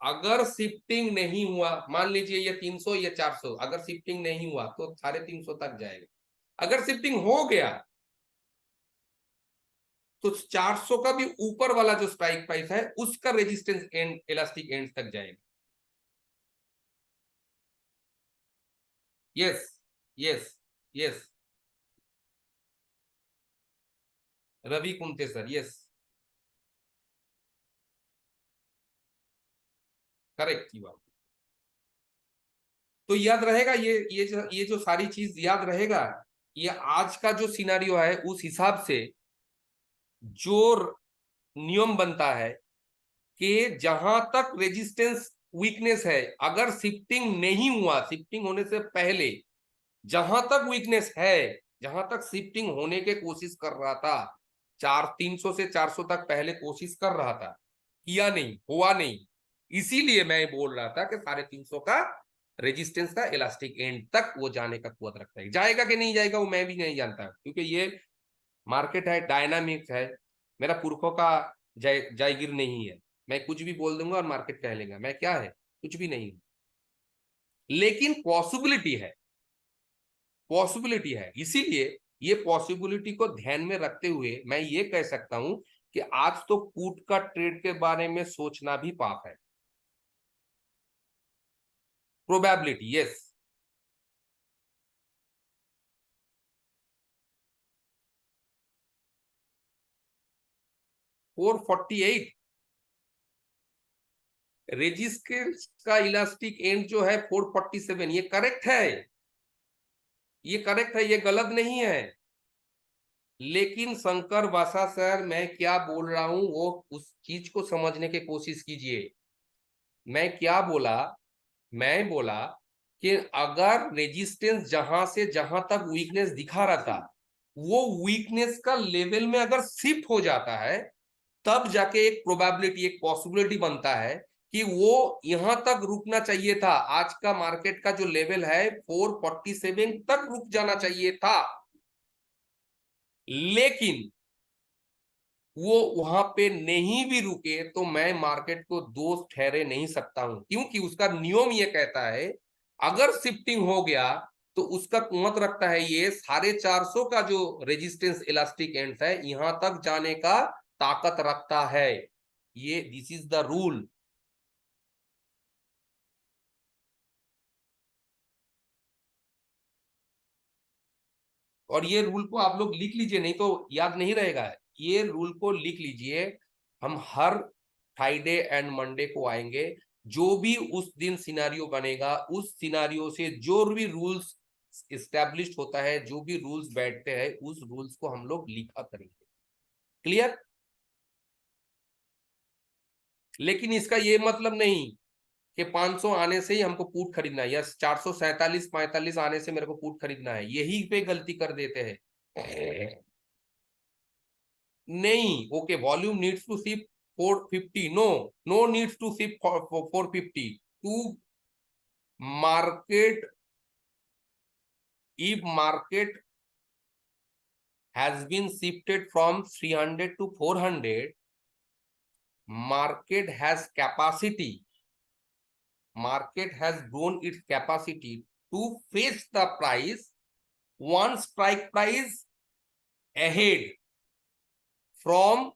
अगर शिफ्टिंग नहीं हुआ, मान लीजिए ये 300 या 400, अगर शिफ्टिंग नहीं हुआ तो 350 तक जाएगा, अगर शिफ्टिंग हो गया तो 400 का भी ऊपर वाला जो स्ट्राइक प्राइस है उसका रेजिस्टेंस एंड इलास्टिक एंड तक जाएगा। यस यस यस, रवि कुंते सर, यस करेक्ट की बात। तो याद रहेगा, ये जो सारी चीज याद रहेगा, ये आज का जो सिनारियो है उस हिसाब से जो नियम बनता है कि जहां तक रेजिस्टेंस वीकनेस है, अगर शिफ्टिंग नहीं हुआ, शिफ्टिंग होने से पहले जहां तक वीकनेस है, जहां तक शिफ्टिंग होने के कोशिश कर रहा था, 300 से 400 तक पहले कोशिश कर रहा था, किया नहीं, हुआ नहीं, इसीलिए मैं बोल रहा था कि 350 का रेजिस्टेंस का इलास्टिक एंड तक वो जाने का कुवत रखता है। जाएगा कि नहीं जाएगा वो मैं भी नहीं जानता, क्योंकि ये मार्केट है, डायनामिक्स है, मेरा पुरखों का जायगिर नहीं है, मैं कुछ भी बोल दूंगा और मार्केट कह लेगा मैं क्या है, कुछ भी नहीं, लेकिन पॉसिबिलिटी है, पॉसिबिलिटी है, इसीलिए ये पॉसिबिलिटी को ध्यान में रखते हुए मैं ये कह सकता हूं कि आज तो पुट का ट्रेड के बारे में सोचना भी पाप है। प्रोबेबिलिटी, यस, 448 रेजिस्टेंस का इलास्टिक एंड जो है 447, ये करेक्ट है, ये करेक्ट है, ये गलत नहीं है, लेकिन शंकर वासा सर मैं क्या बोल रहा हूं वो उस चीज को समझने की कोशिश कीजिए। मैं क्या बोला, मैं बोला कि अगर रेजिस्टेंस जहां से जहां तक वीकनेस दिखा रहा था, वो वीकनेस का लेवल में अगर शिफ्ट हो जाता है, तब जाके एक प्रोबेबिलिटी, एक पॉसिबिलिटी बनता है कि वो यहां तक रुकना चाहिए था, आज का मार्केट का जो लेवल है 447 तक रुक जाना चाहिए था, लेकिन वो वहां पे नहीं भी रुके तो मैं मार्केट को दोष ठहरे नहीं सकता हूं, क्योंकि उसका नियम ये कहता है अगर शिफ्टिंग हो गया तो उसका कुमत रखता है ये 450 का जो रेजिस्टेंस इलास्टिक एंड है यहां तक जाने का ताकत रखता है, ये दिस इज द रूल। और ये रूल को आप लोग लिख लीजिए, नहीं तो याद नहीं रहेगा, ये रूल को लिख लीजिए। हम हर फ्राइडे एंड मंडे को आएंगे। जो भी उस दिन सिनारियो बनेगा, उस सिनारियो से जो भी रूल्स इस्टेब्लिश होता है, जो भी रूल्स बैठते हैं, उस रूल्स को हम लोग लिखा करेंगे। क्लियर? लेकिन इसका ये मतलब नहीं कि 500 आने से ही हमको पुट खरीदना है, या 447 45 आने से मेरे को पुट खरीदना है। यही पे गलती कर देते हैं। नहीं, okay, volume needs to ship 450, no, no needs to ship 450 to market. If market has been shifted from 300 to 400, market has grown its capacity to fetch the price one strike price ahead from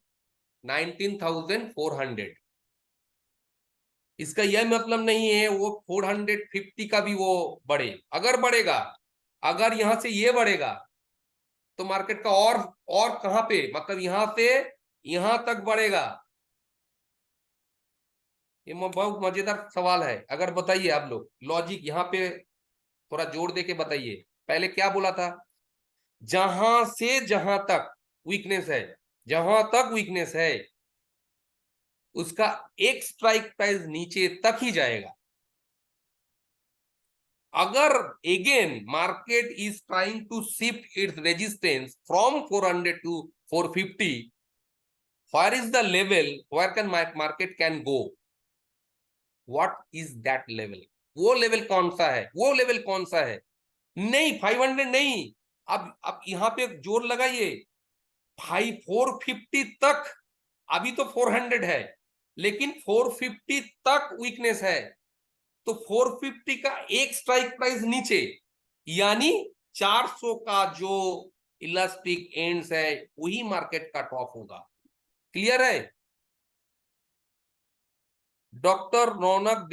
19,400। इसका यह मतलब नहीं है वो 450 का भी वो बढ़े। अगर बढ़ेगा, अगर यहां से ये बढ़ेगा तो मार्केट का और कहां पे, मतलब यहां से यहां तक बढ़ेगा। ये बहुत मजेदार सवाल है। अगर बताइए आप लोग, लॉजिक यहाँ पे थोड़ा जोर दे के बताइए। पहले क्या बोला था? जहां से जहां तक वीकनेस है, जहां तक वीकनेस है, उसका एक स्ट्राइक प्राइस नीचे तक ही जाएगा। अगर again market is trying to shift its resistance from 400 to 450, where is the level where can market can go? What is that level? वो लेवल कौन सा है? वो लेवल कौन सा है? नहीं, 500 नहीं। अब यहां पे जोर लगाइए। 450 तक, अभी तो 400 है, लेकिन 450 तक वीकनेस है। तो 450 का एक स्ट्राइक प्राइस नीचे, यानी 400 का जो इलास्टिक एंड्स है, वही मार्केट का टॉप होगा। क्लियर है? डॉक्टर रौनक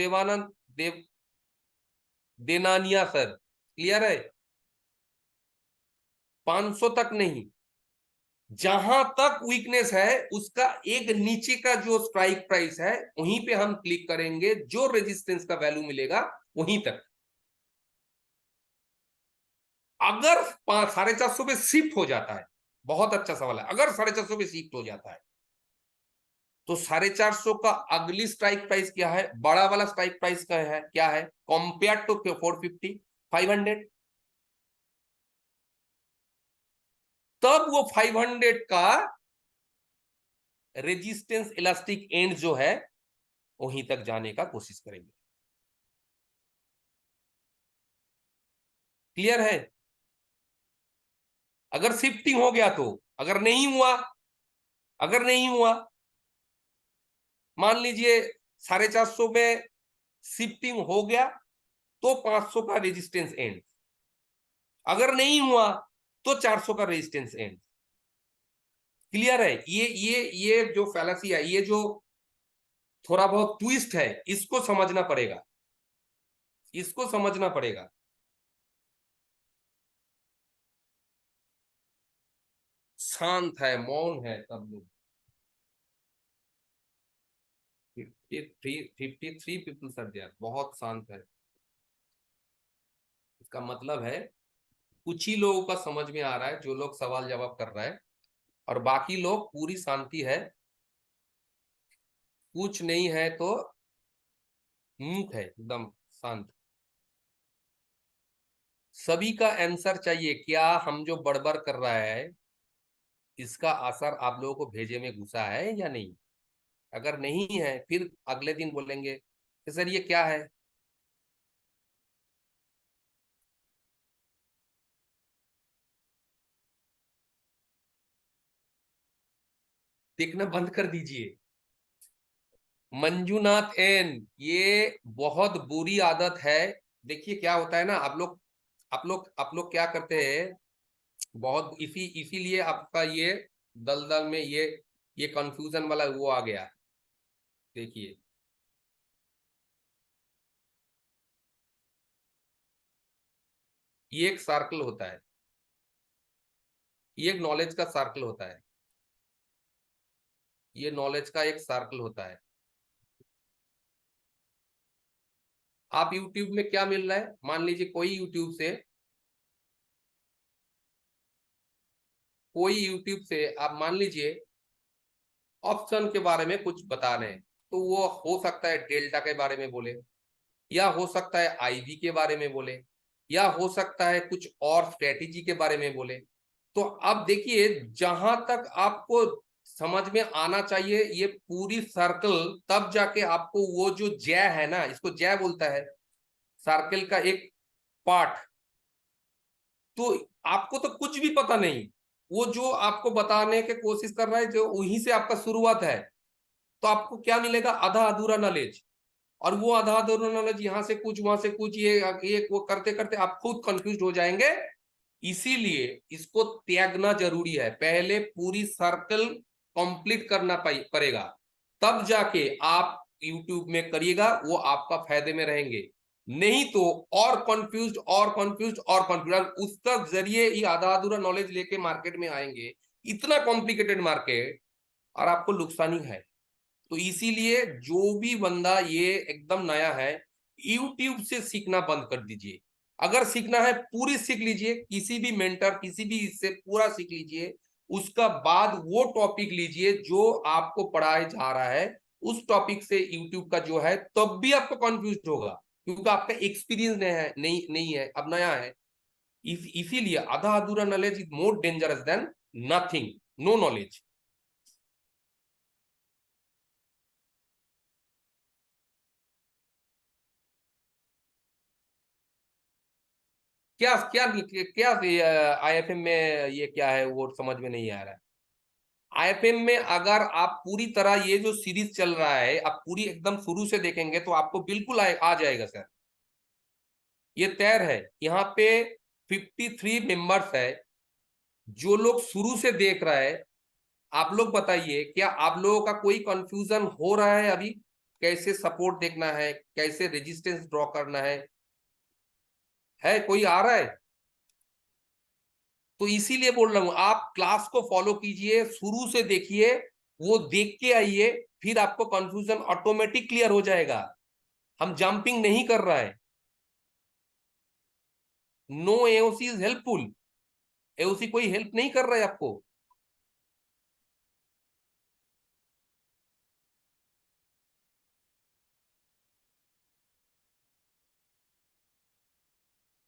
देनानिया सर, क्लियर है? 500 तक नहीं, जहां तक वीकनेस है उसका एक नीचे का जो स्ट्राइक प्राइस है, वहीं पे हम क्लिक करेंगे। जो रेजिस्टेंस का वैल्यू मिलेगा वहीं तक। अगर 450 पे शिफ्ट हो जाता है, बहुत अच्छा सवाल है, अगर 450 पे शिफ्ट हो जाता है तो 450 का अगली स्ट्राइक प्राइस क्या है? बड़ा वाला स्ट्राइक प्राइस का है क्या है कंपेयर टू 450? 500। तब वो 500 का रेजिस्टेंस इलास्टिक एंड जो है, वहीं तक जाने का कोशिश करेंगे। क्लियर है? अगर शिफ्टिंग हो गया तो, अगर नहीं हुआ, अगर नहीं हुआ, मान लीजिए 450 में शिफ्टिंग हो गया तो 500 का रेजिस्टेंस एंड, अगर नहीं हुआ तो 400 का रेजिस्टेंस एंड। क्लियर है? ये जो फैलासी है, ये जो थोड़ा बहुत ट्विस्ट है, इसको समझना पड़ेगा, इसको समझना पड़ेगा। शांत है, मौन है सब लोग। 53 पीपल सर दिया, बहुत शांत है। इसका मतलब है कुछ ही लोगों का समझ में आ रहा है, जो लोग सवाल जवाब कर रहा है, और बाकी लोग पूरी शांति है, कुछ नहीं है तो मूक है, एकदम शांत। सभी का आंसर चाहिए क्या? हम जो बड़बड़ कर रहा है, इसका असर आप लोगों को भेजे में घुसा है या नहीं? अगर नहीं है, फिर अगले दिन बोलेंगे कि सर ये क्या है। देखना बंद कर दीजिए। मंजूनाथ एन, ये बहुत बुरी आदत है। देखिए क्या होता है ना, आप लोग क्या करते हैं, बहुत इसीलिए आपका ये दलदल में ये कंफ्यूजन वाला वो आ गया। देखिए, ये एक सर्कल होता है, ये एक नॉलेज का सर्कल होता है, ये नॉलेज का एक सर्कल होता है। आप यूट्यूब में क्या मिल रहा है, मान लीजिए कोई यूट्यूब से आप मान लीजिए ऑप्शन के बारे में कुछ बता रहे हैं, तो वो हो सकता है डेल्टा के बारे में बोले, या हो सकता है आईवी के बारे में बोले, या हो सकता है कुछ और स्ट्रेटेजी के बारे में बोले। तो अब देखिए, जहां तक आपको समझ में आना चाहिए ये पूरी सर्कल, तब जाके आपको वो जो जय है ना, इसको जय बोलता है, सर्कल का एक पार्ट। तो आपको तो कुछ भी पता नहीं, वो जो आपको बताने की कोशिश कर रहा है, जो वहीं से आपका शुरुआत है, तो आपको क्या मिलेगा, आधा अधूरा नॉलेज। और वो आधा अधूरा नॉलेज, यहाँ से कुछ वहां से कुछ, ये वो करते करते आप खुद कंफ्यूज हो जाएंगे। इसीलिए इसको त्यागना जरूरी है, पहले पूरी सर्कल कंप्लीट करना पड़ेगा, तब जाके आप यूट्यूब में करिएगा, वो आपका फायदे में रहेंगे। नहीं तो और कंफ्यूज और कंफ्यूज और कंफ्यूज, उसका जरिए ये आधा अधूरा नॉलेज लेके मार्केट में आएंगे, इतना कॉम्प्लिकेटेड मार्केट, और आपको नुकसानी है। तो इसीलिए जो भी बंदा ये एकदम नया है, यूट्यूब से सीखना बंद कर दीजिए। अगर सीखना है पूरी सीख लीजिए, किसी भी मेंटर किसी भी इससे पूरा सीख लीजिए, उसका बाद वो टॉपिक लीजिए जो आपको पढ़ाया जा रहा है, उस टॉपिक से यूट्यूब का जो है, तब भी आपको कंफ्यूज होगा, क्योंकि आपका एक्सपीरियंस नहीं है, अब नया है। इसीलिए आधा अधूरा knowledge is more dangerous than nothing, no knowledge. क्या क्या क्या आईएफएम में ये क्या है, वो समझ में नहीं आ रहा है। आईएफएम में अगर आप पूरी तरह ये जो सीरीज चल रहा है, आप पूरी एकदम शुरू से देखेंगे तो आपको बिल्कुल आ जाएगा सर। ये तैर है यहाँ पे, 53 मेंबर्स है, जो लोग शुरू से देख रहा है। आप लोग बताइए, क्या आप लोगों का कोई कंफ्यूजन हो रहा है अभी, कैसे सपोर्ट देखना है, कैसे रेजिस्टेंस ड्रॉ करना है कोई आ रहा है? तो इसीलिए बोल रहा हूं, आप क्लास को फॉलो कीजिए, शुरू से देखिए, वो देख के आइए, फिर आपको कंफ्यूजन ऑटोमेटिक क्लियर हो जाएगा। हम जंपिंग नहीं कर रहा है। No AOC is helpful, AOC कोई हेल्प नहीं कर रहा है आपको।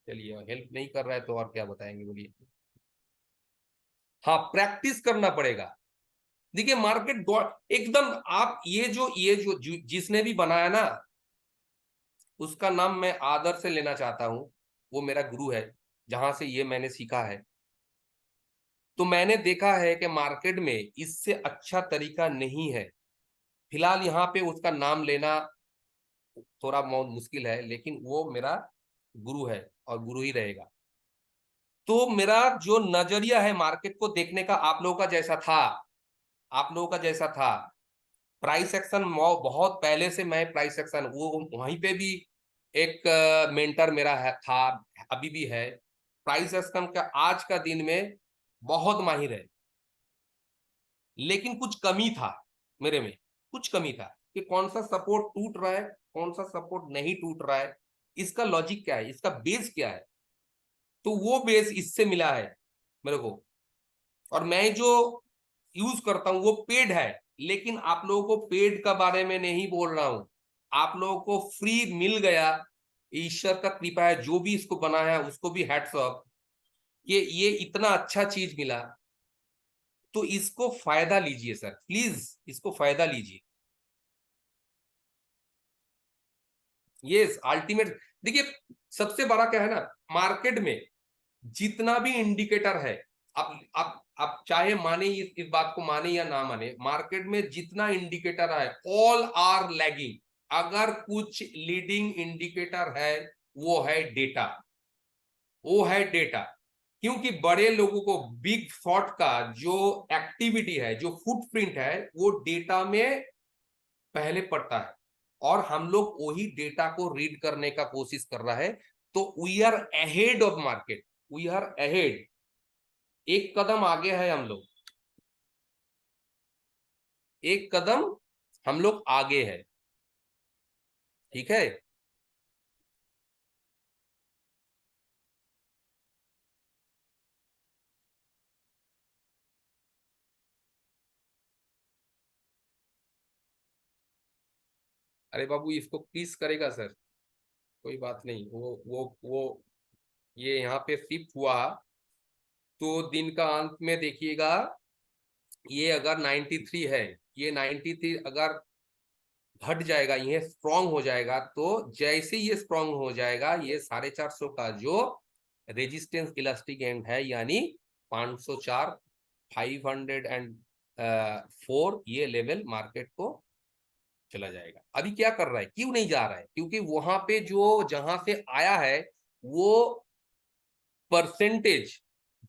चलिए, हेल्प नहीं कर रहा है तो और क्या बताएंगे, बोलिए। हाँ, प्रैक्टिस करना पड़ेगा। देखिए मार्केट एकदम, आप ये जो जिसने भी बनाया ना, उसका नाम मैं आदर से लेना चाहता हूं। वो मेरा गुरु है, जहां से ये मैंने सीखा है। तो मैंने देखा है कि मार्केट में इससे अच्छा तरीका नहीं है। फिलहाल यहाँ पे उसका नाम लेना थोड़ा बहुत मुश्किल है, लेकिन वो मेरा गुरु है और गुरु ही रहेगा। तो मेरा जो नजरिया है मार्केट को देखने का, आप लोगों का जैसा था, प्राइस एक्शन बहुत पहले से मैं प्राइस एक्शन, वो वहीं पे भी एक मेंटर मेरा था, अभी भी है। प्राइस एक्शन का आज का दिन में बहुत माहिर है, लेकिन कुछ कमी था मेरे में, कुछ कमी था कि कौन सा सपोर्ट टूट रहा है, कौन सा सपोर्ट नहीं टूट रहा है, इसका लॉजिक क्या है, इसका बेस क्या है। तो वो बेस इससे मिला है मेरे को। और मैं जो यूज करता हूं वो पेड है, लेकिन आप लोगों को पेड का बारे में नहीं बोल रहा हूं। आप लोगों को फ्री मिल गया, ईश्वर का कृपा है, जो भी इसको बनाया है उसको भी हैट्स ऑफ, ये इतना अच्छा चीज मिला। तो इसको फायदा लीजिए सर, प्लीज इसको फायदा लीजिए। ये अल्टीमेट, देखिए सबसे बड़ा क्या है ना, मार्केट में जितना भी इंडिकेटर है, आप चाहे माने इस बात को माने या ना माने, मार्केट में जितना इंडिकेटर है ऑल आर लैगिंग। अगर कुछ लीडिंग इंडिकेटर है, वो है डेटा, वो है डेटा। क्योंकि बड़े लोगों को बिग शॉट का जो एक्टिविटी है, जो फुटप्रिंट है, वो डेटा में पहले पड़ता है, और हम लोग वही डेटा को रीड करने का कोशिश कर रहा है। तो we are ahead of market, we are ahead, एक कदम आगे है हम लोग, एक कदम हम लोग आगे है। ठीक है। अरे बाबू इसको किस करेगा सर, कोई बात नहीं, वो ये यहाँ पे शिफ्ट हुआ तो दिन का अंत में देखिएगा, ये अगर 93 है, ये 93 अगर घट जाएगा, ये स्ट्रांग हो जाएगा, तो जैसे ये स्ट्रांग हो जाएगा, ये 450 का जो रेजिस्टेंस इलास्टिक एंड है, यानी 504, 504, ये लेवल मार्केट को चला जाएगा। अभी क्या कर रहा है, क्यों नहीं जा रहा है, क्योंकि वहां पे जो जहां से आया है वो परसेंटेज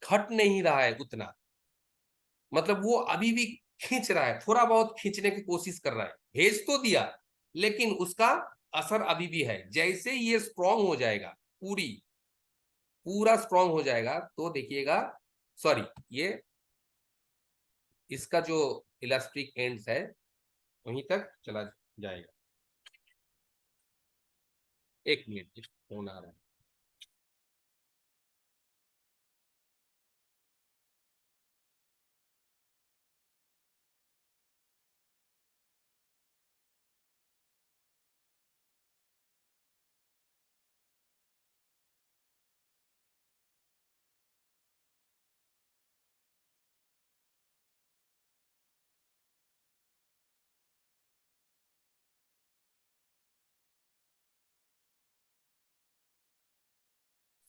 घट नहीं रहा है उतना, मतलब वो अभी भी खींच रहा है, थोड़ा बहुत खींचने की कोशिश कर रहा है, भेज तो दिया लेकिन उसका असर अभी भी है। जैसे ये स्ट्रांग हो जाएगा, पूरा स्ट्रांग हो जाएगा, तो देखिएगा, सॉरी, ये इसका जो इलास्टिक एंड्स है वहीं तक चला जाएगा। एक मिनट, फोन आ रहा है।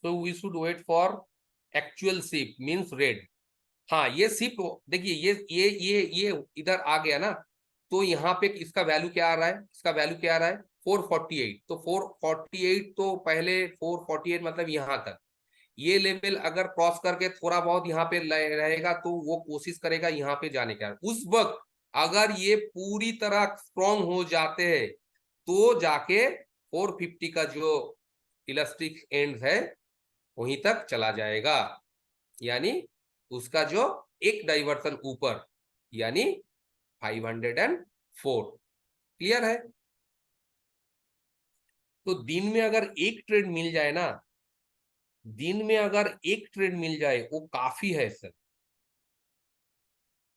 So we should wait for actual ship means red। हाँ, ये शिप देखिए, ये इधर आ गया ना, तो यहाँ पे इसका वैल्यू क्या आ रहा है, इसका वैल्यू क्या आ रहा है, 448। तो 448, तो पहले 448 मतलब यहाँ तक, ये लेवल अगर क्रॉस करके थोड़ा बहुत यहाँ पे रहेगा तो वो कोशिश करेगा यहाँ पे जाने का। उस वक्त अगर ये पूरी तरह स्ट्रॉन्ग हो जाते हैं तो जाके 450 का जो इलास्टिक एंड है वहीं तक चला जाएगा, यानी उसका जो एक डाइवर्सन ऊपर, यानी 504। क्लियर है? तो दिन में अगर एक ट्रेड मिल जाए ना, दिन में अगर एक ट्रेड मिल जाए वो काफी है सर।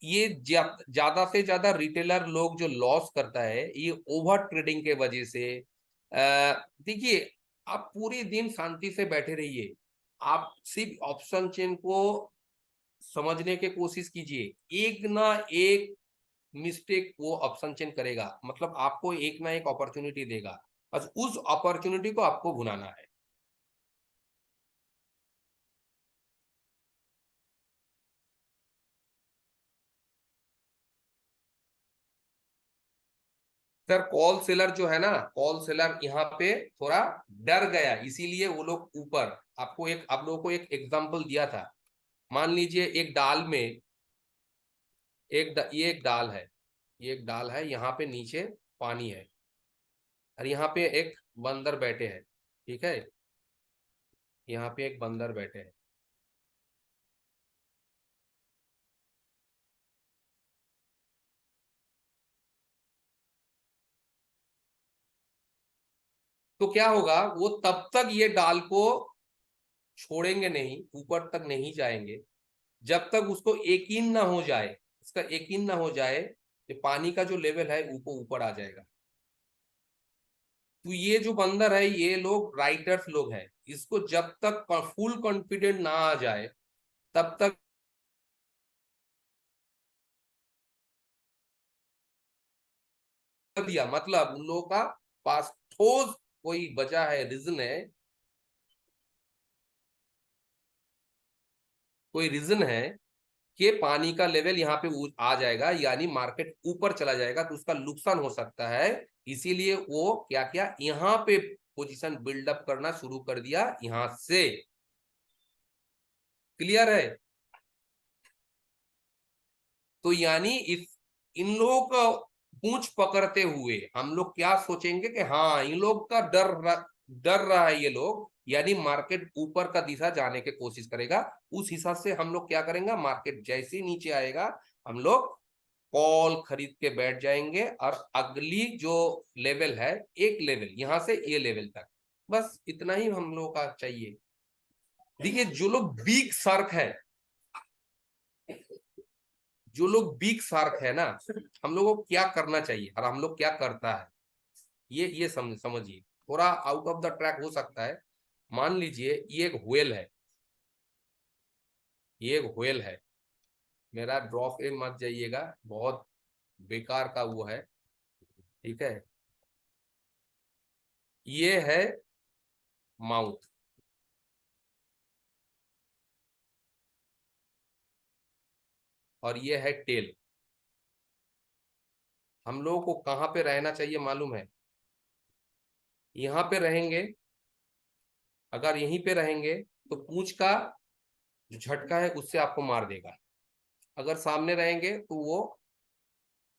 ये ज्यादा से ज्यादा रिटेलर लोग जो लॉस करता है ये ओवर ट्रेडिंग के वजह से। देखिए, आप पूरे दिन शांति से बैठे रहिए, आप सिर्फ ऑप्शन चेन को समझने की कोशिश कीजिए। एक ना एक मिस्टेक वो ऑप्शन चेन करेगा, मतलब आपको एक ना एक अपॉर्चुनिटी देगा, बस उस अपॉर्चुनिटी को आपको भुनाना है। सर कॉल सेलर जो है ना, कॉल सेलर यहाँ पे थोड़ा डर गया, इसीलिए वो लोग ऊपर, आपको एक, आप लोगों को एक एग्जांपल दिया था। मान लीजिए एक डाल में ये एक डाल है, ये एक डाल है, यहाँ पे नीचे पानी है और यहाँ पे एक बंदर बैठे हैं, ठीक है, यहाँ पे एक बंदर बैठे हैं। तो क्या होगा, वो तब तक ये डाल को छोड़ेंगे नहीं, ऊपर तक नहीं जाएंगे, जब तक उसको यकीन ना हो जाए, इसका यकीन ना हो जाए कि पानी का जो लेवल है ऊपर ऊपर आ जाएगा। तो ये जो बंदर है, ये लोग राइटर्स लोग हैं, इसको जब तक फुल कॉन्फिडेंट ना आ जाए तब तक दिया, मतलब उन लोगों का पास ठोस कोई वजह है, रीजन है, कोई रीजन है कि पानी का लेवल यहाँ पे आ जाएगा, यानी मार्केट ऊपर चला जाएगा, तो उसका नुकसान हो सकता है। इसीलिए वो क्या किया, यहाँ पे पोजीशन बिल्डअप करना शुरू कर दिया यहां से। क्लियर है? तो यानी इस इन लोगों का पूंछ पकड़ते हुए हम लोग क्या सोचेंगे कि हाँ, इन लोग का डर रहा है ये लोग, यानी मार्केट ऊपर का दिशा जाने की कोशिश करेगा। उस हिसाब से हम लोग क्या करेंगे, मार्केट जैसे ही नीचे आएगा हम लोग कॉल खरीद के बैठ जाएंगे, और अगली जो लेवल है, एक लेवल यहां से ये लेवल तक, बस इतना ही हम लोग का चाहिए। देखिए, जो लोग बिग शार्क है, जो लोग बिग शार्क है ना, हम लोगों को क्या करना चाहिए और हम लोग क्या करता है, ये समझिए, थोड़ा आउट ऑफ द ट्रैक हो सकता है। मान लीजिए ये एक व्हेल है, ये एक व्हेल है, मेरा ड्रॉप ए मत जाइएगा, बहुत बेकार का वो है, ठीक है। ये है माउथ, और ये है टेल। हम लोगों को कहाँ पे रहना चाहिए मालूम है? यहाँ पे रहेंगे। अगर यहीं पे रहेंगे तो पूंछ का जो झटका है उससे आपको मार देगा। अगर सामने रहेंगे तो वो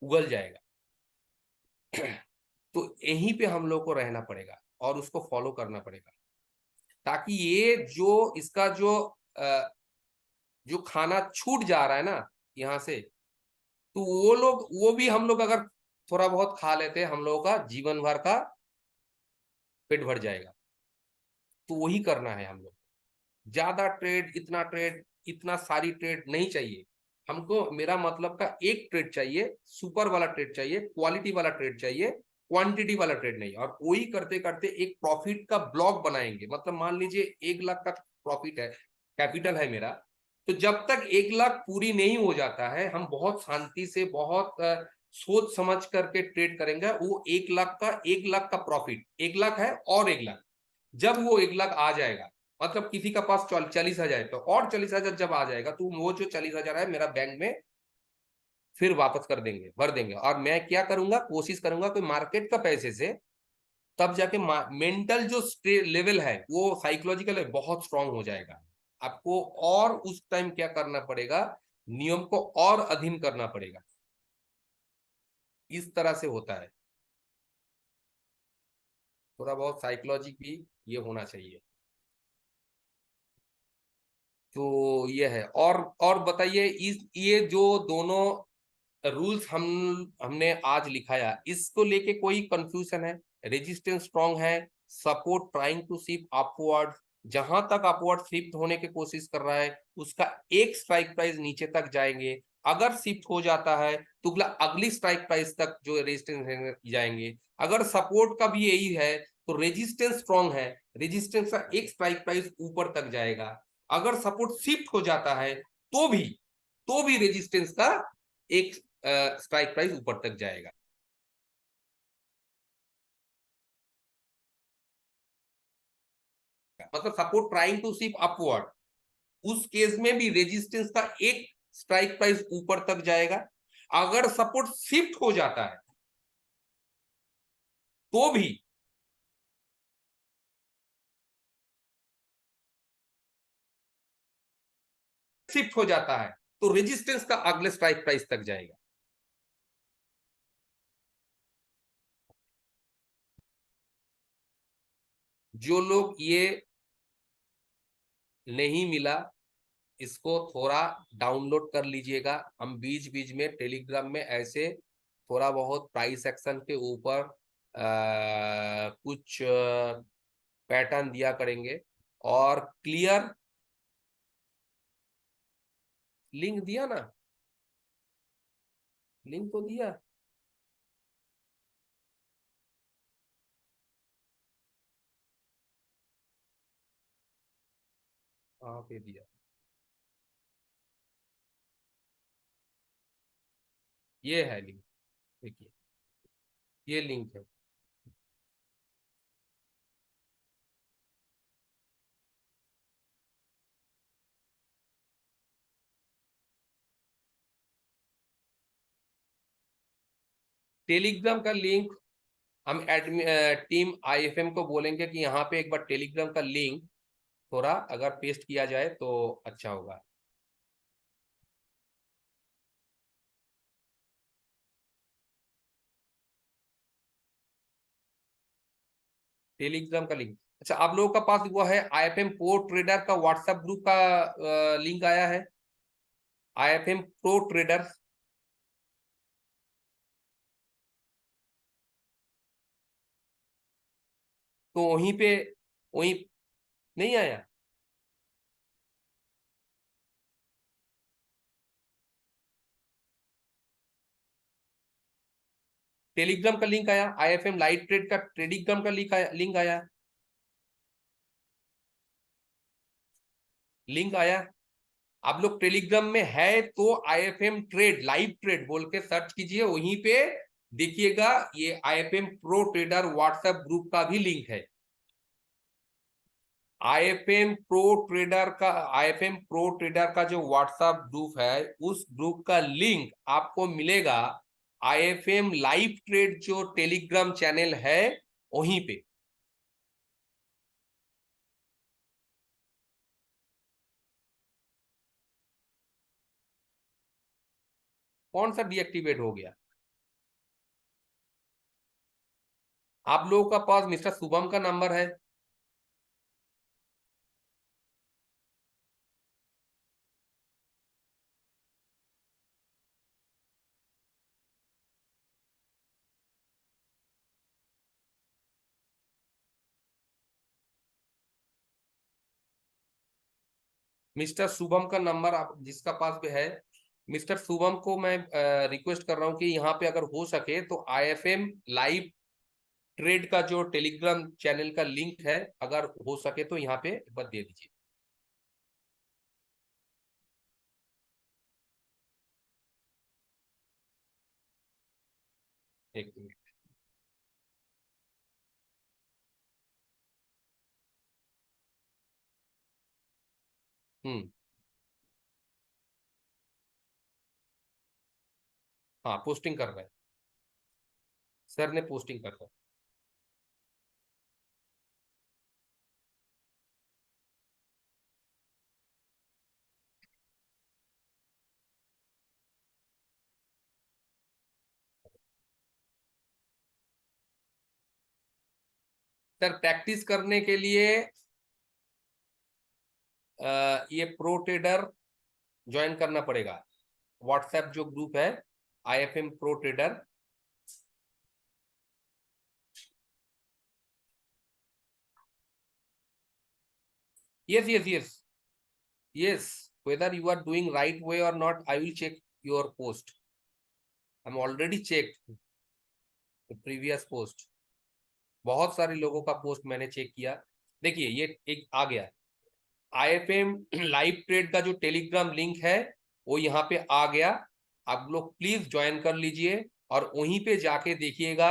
उगल जाएगा। तो यहीं पे हम लोग को रहना पड़ेगा और उसको फॉलो करना पड़ेगा, ताकि ये जो इसका जो खाना छूट जा रहा है ना यहाँ से, तो वो भी हम लोग अगर थोड़ा बहुत खा लेते हैं, हम लोगों का जीवन भर का पेट भर जाएगा। तो वही करना है हम लोग। ज्यादा ट्रेड, इतना ट्रेड, इतना सारी ट्रेड नहीं चाहिए हमको। मेरा मतलब का एक ट्रेड चाहिए, सुपर वाला ट्रेड चाहिए, क्वालिटी वाला ट्रेड चाहिए, क्वांटिटी वाला ट्रेड नहीं। और वही करते करते एक प्रॉफिट का ब्लॉक बनाएंगे। मतलब मान लीजिए 1 लाख का प्रॉफिट है, कैपिटल है मेरा, तो जब तक 1 लाख पूरी नहीं हो जाता है, हम बहुत शांति से, बहुत सोच समझ करके ट्रेड करेंगे। वो 1 लाख का प्रॉफिट, 1 लाख है और 1 लाख, जब वो 1 लाख आ जाएगा, मतलब किसी का पास 40,000 है, तो और 40,000 जब आ जाएगा, तो वो जो 40,000 है मेरा बैंक में फिर वापस कर देंगे, भर देंगे। और मैं क्या करूंगा, कोशिश करूंगा कि मार्केट का पैसे से तब जाके मेंटल जो लेवल है, वो साइकोलॉजिकल है, बहुत स्ट्रांग हो जाएगा आपको। और उस टाइम क्या करना पड़ेगा, नियम को और अधीन करना पड़ेगा। इस तरह से होता है। थोड़ा बहुत साइकोलॉजी भी ये होना चाहिए। तो ये है। और बताइए, इस ये जो दोनों रूल्स हमने आज लिखाया, इसको लेके कोई कंफ्यूजन है? रेजिस्टेंस स्ट्रांग है, support trying to shift upward, जहां तक अपवर्ड शिफ्ट होने की कोशिश कर रहा है उसका एक स्ट्राइक प्राइस नीचे तक जाएंगे। अगर शिफ्ट हो जाता है तो अगली स्ट्राइक प्राइस तक जो रेजिस्टेंस जाएंगे। अगर सपोर्ट का भी यही है तो रेजिस्टेंस स्ट्रांग है, रेजिस्टेंस का एक स्ट्राइक प्राइस ऊपर तक जाएगा। अगर सपोर्ट शिफ्ट हो जाता है तो भी रेजिस्टेंस का एक स्ट्राइक प्राइस ऊपर तक जाएगा। मतलब support trying to shift upward, उस केस में भी रेजिस्टेंस का एक स्ट्राइक प्राइस ऊपर तक जाएगा। अगर सपोर्ट शिफ्ट हो जाता है तो भी शिफ्ट हो जाता है तो रेजिस्टेंस का अगले स्ट्राइक प्राइस तक जाएगा। जो लोग ये नहीं मिला, इसको थोड़ा डाउनलोड कर लीजिएगा। हम बीच बीच में टेलीग्राम में ऐसे थोड़ा बहुत प्राइस एक्शन के ऊपर कुछ पैटर्न दिया करेंगे। और क्लियर लिंक दिया ना, लिंक तो दिया। हाँ पे दिया, ये है लिंक, देखिए ये लिंक है। टेलीग्राम का लिंक हम टीम आईएफएम को बोलेंगे कि यहाँ पे एक बार टेलीग्राम का लिंक थोड़ा अगर पेस्ट किया जाए तो अच्छा होगा। टेलीग्राम का लिंक, अच्छा आप लोगों का पास वो है आईएफएम प्रो ट्रेडर का व्हाट्सएप ग्रुप का लिंक आया है? आईएफएम प्रो ट्रेडर, तो वहीं पे, वहीं नहीं आया? टेलीग्राम का लिंक आया, आईएफएम लाइव ट्रेड का टेलीग्राम का लिंक आया, लिंक आया। आप लोग टेलीग्राम में है तो आईएफएम ट्रेड लाइव ट्रेड बोल के सर्च कीजिए, वहीं पे देखिएगा ये IFM pro trader WhatsApp group का भी लिंक है। आईएफएम प्रो ट्रेडर का जो व्हाट्सएप ग्रुप है, उस ग्रुप का लिंक आपको मिलेगा आईएफएम लाइव ट्रेड जो टेलीग्राम चैनल है वहीं पे। कौन सा डीएक्टिवेट हो गया? आप लोगों का पास मिस्टर शुभम का नंबर है? मिस्टर शुभम का नंबर आप जिसका पास भी है, मिस्टर शुभम को मैं रिक्वेस्ट कर रहा हूं कि यहाँ पे अगर हो सके तो आईएफएम लाइव ट्रेड का जो टेलीग्राम चैनल का लिंक है, अगर हो सके तो यहाँ पे एक बार दे दीजिए। एक मिनट। हम्म। हाँ, पोस्टिंग कर रहा है, सर ने पोस्टिंग कर रहा है। सर प्रैक्टिस करने के लिए ये प्रो ट्रेडर ज्वाइन करना पड़ेगा, व्हाट्सएप जो ग्रुप है IFM pro trader. Yes yes yes yes, whether you are doing right way और not, I will check your post. I am already check previous post, बहुत सारे लोगों का पोस्ट मैंने चेक किया। देखिए ये एक आ गया, आईएफएम लाइव ट्रेड का जो टेलीग्राम लिंक है वो यहाँ पे आ गया। आप लोग प्लीज ज्वाइन कर लीजिए और वहीं पे जाके देखिएगा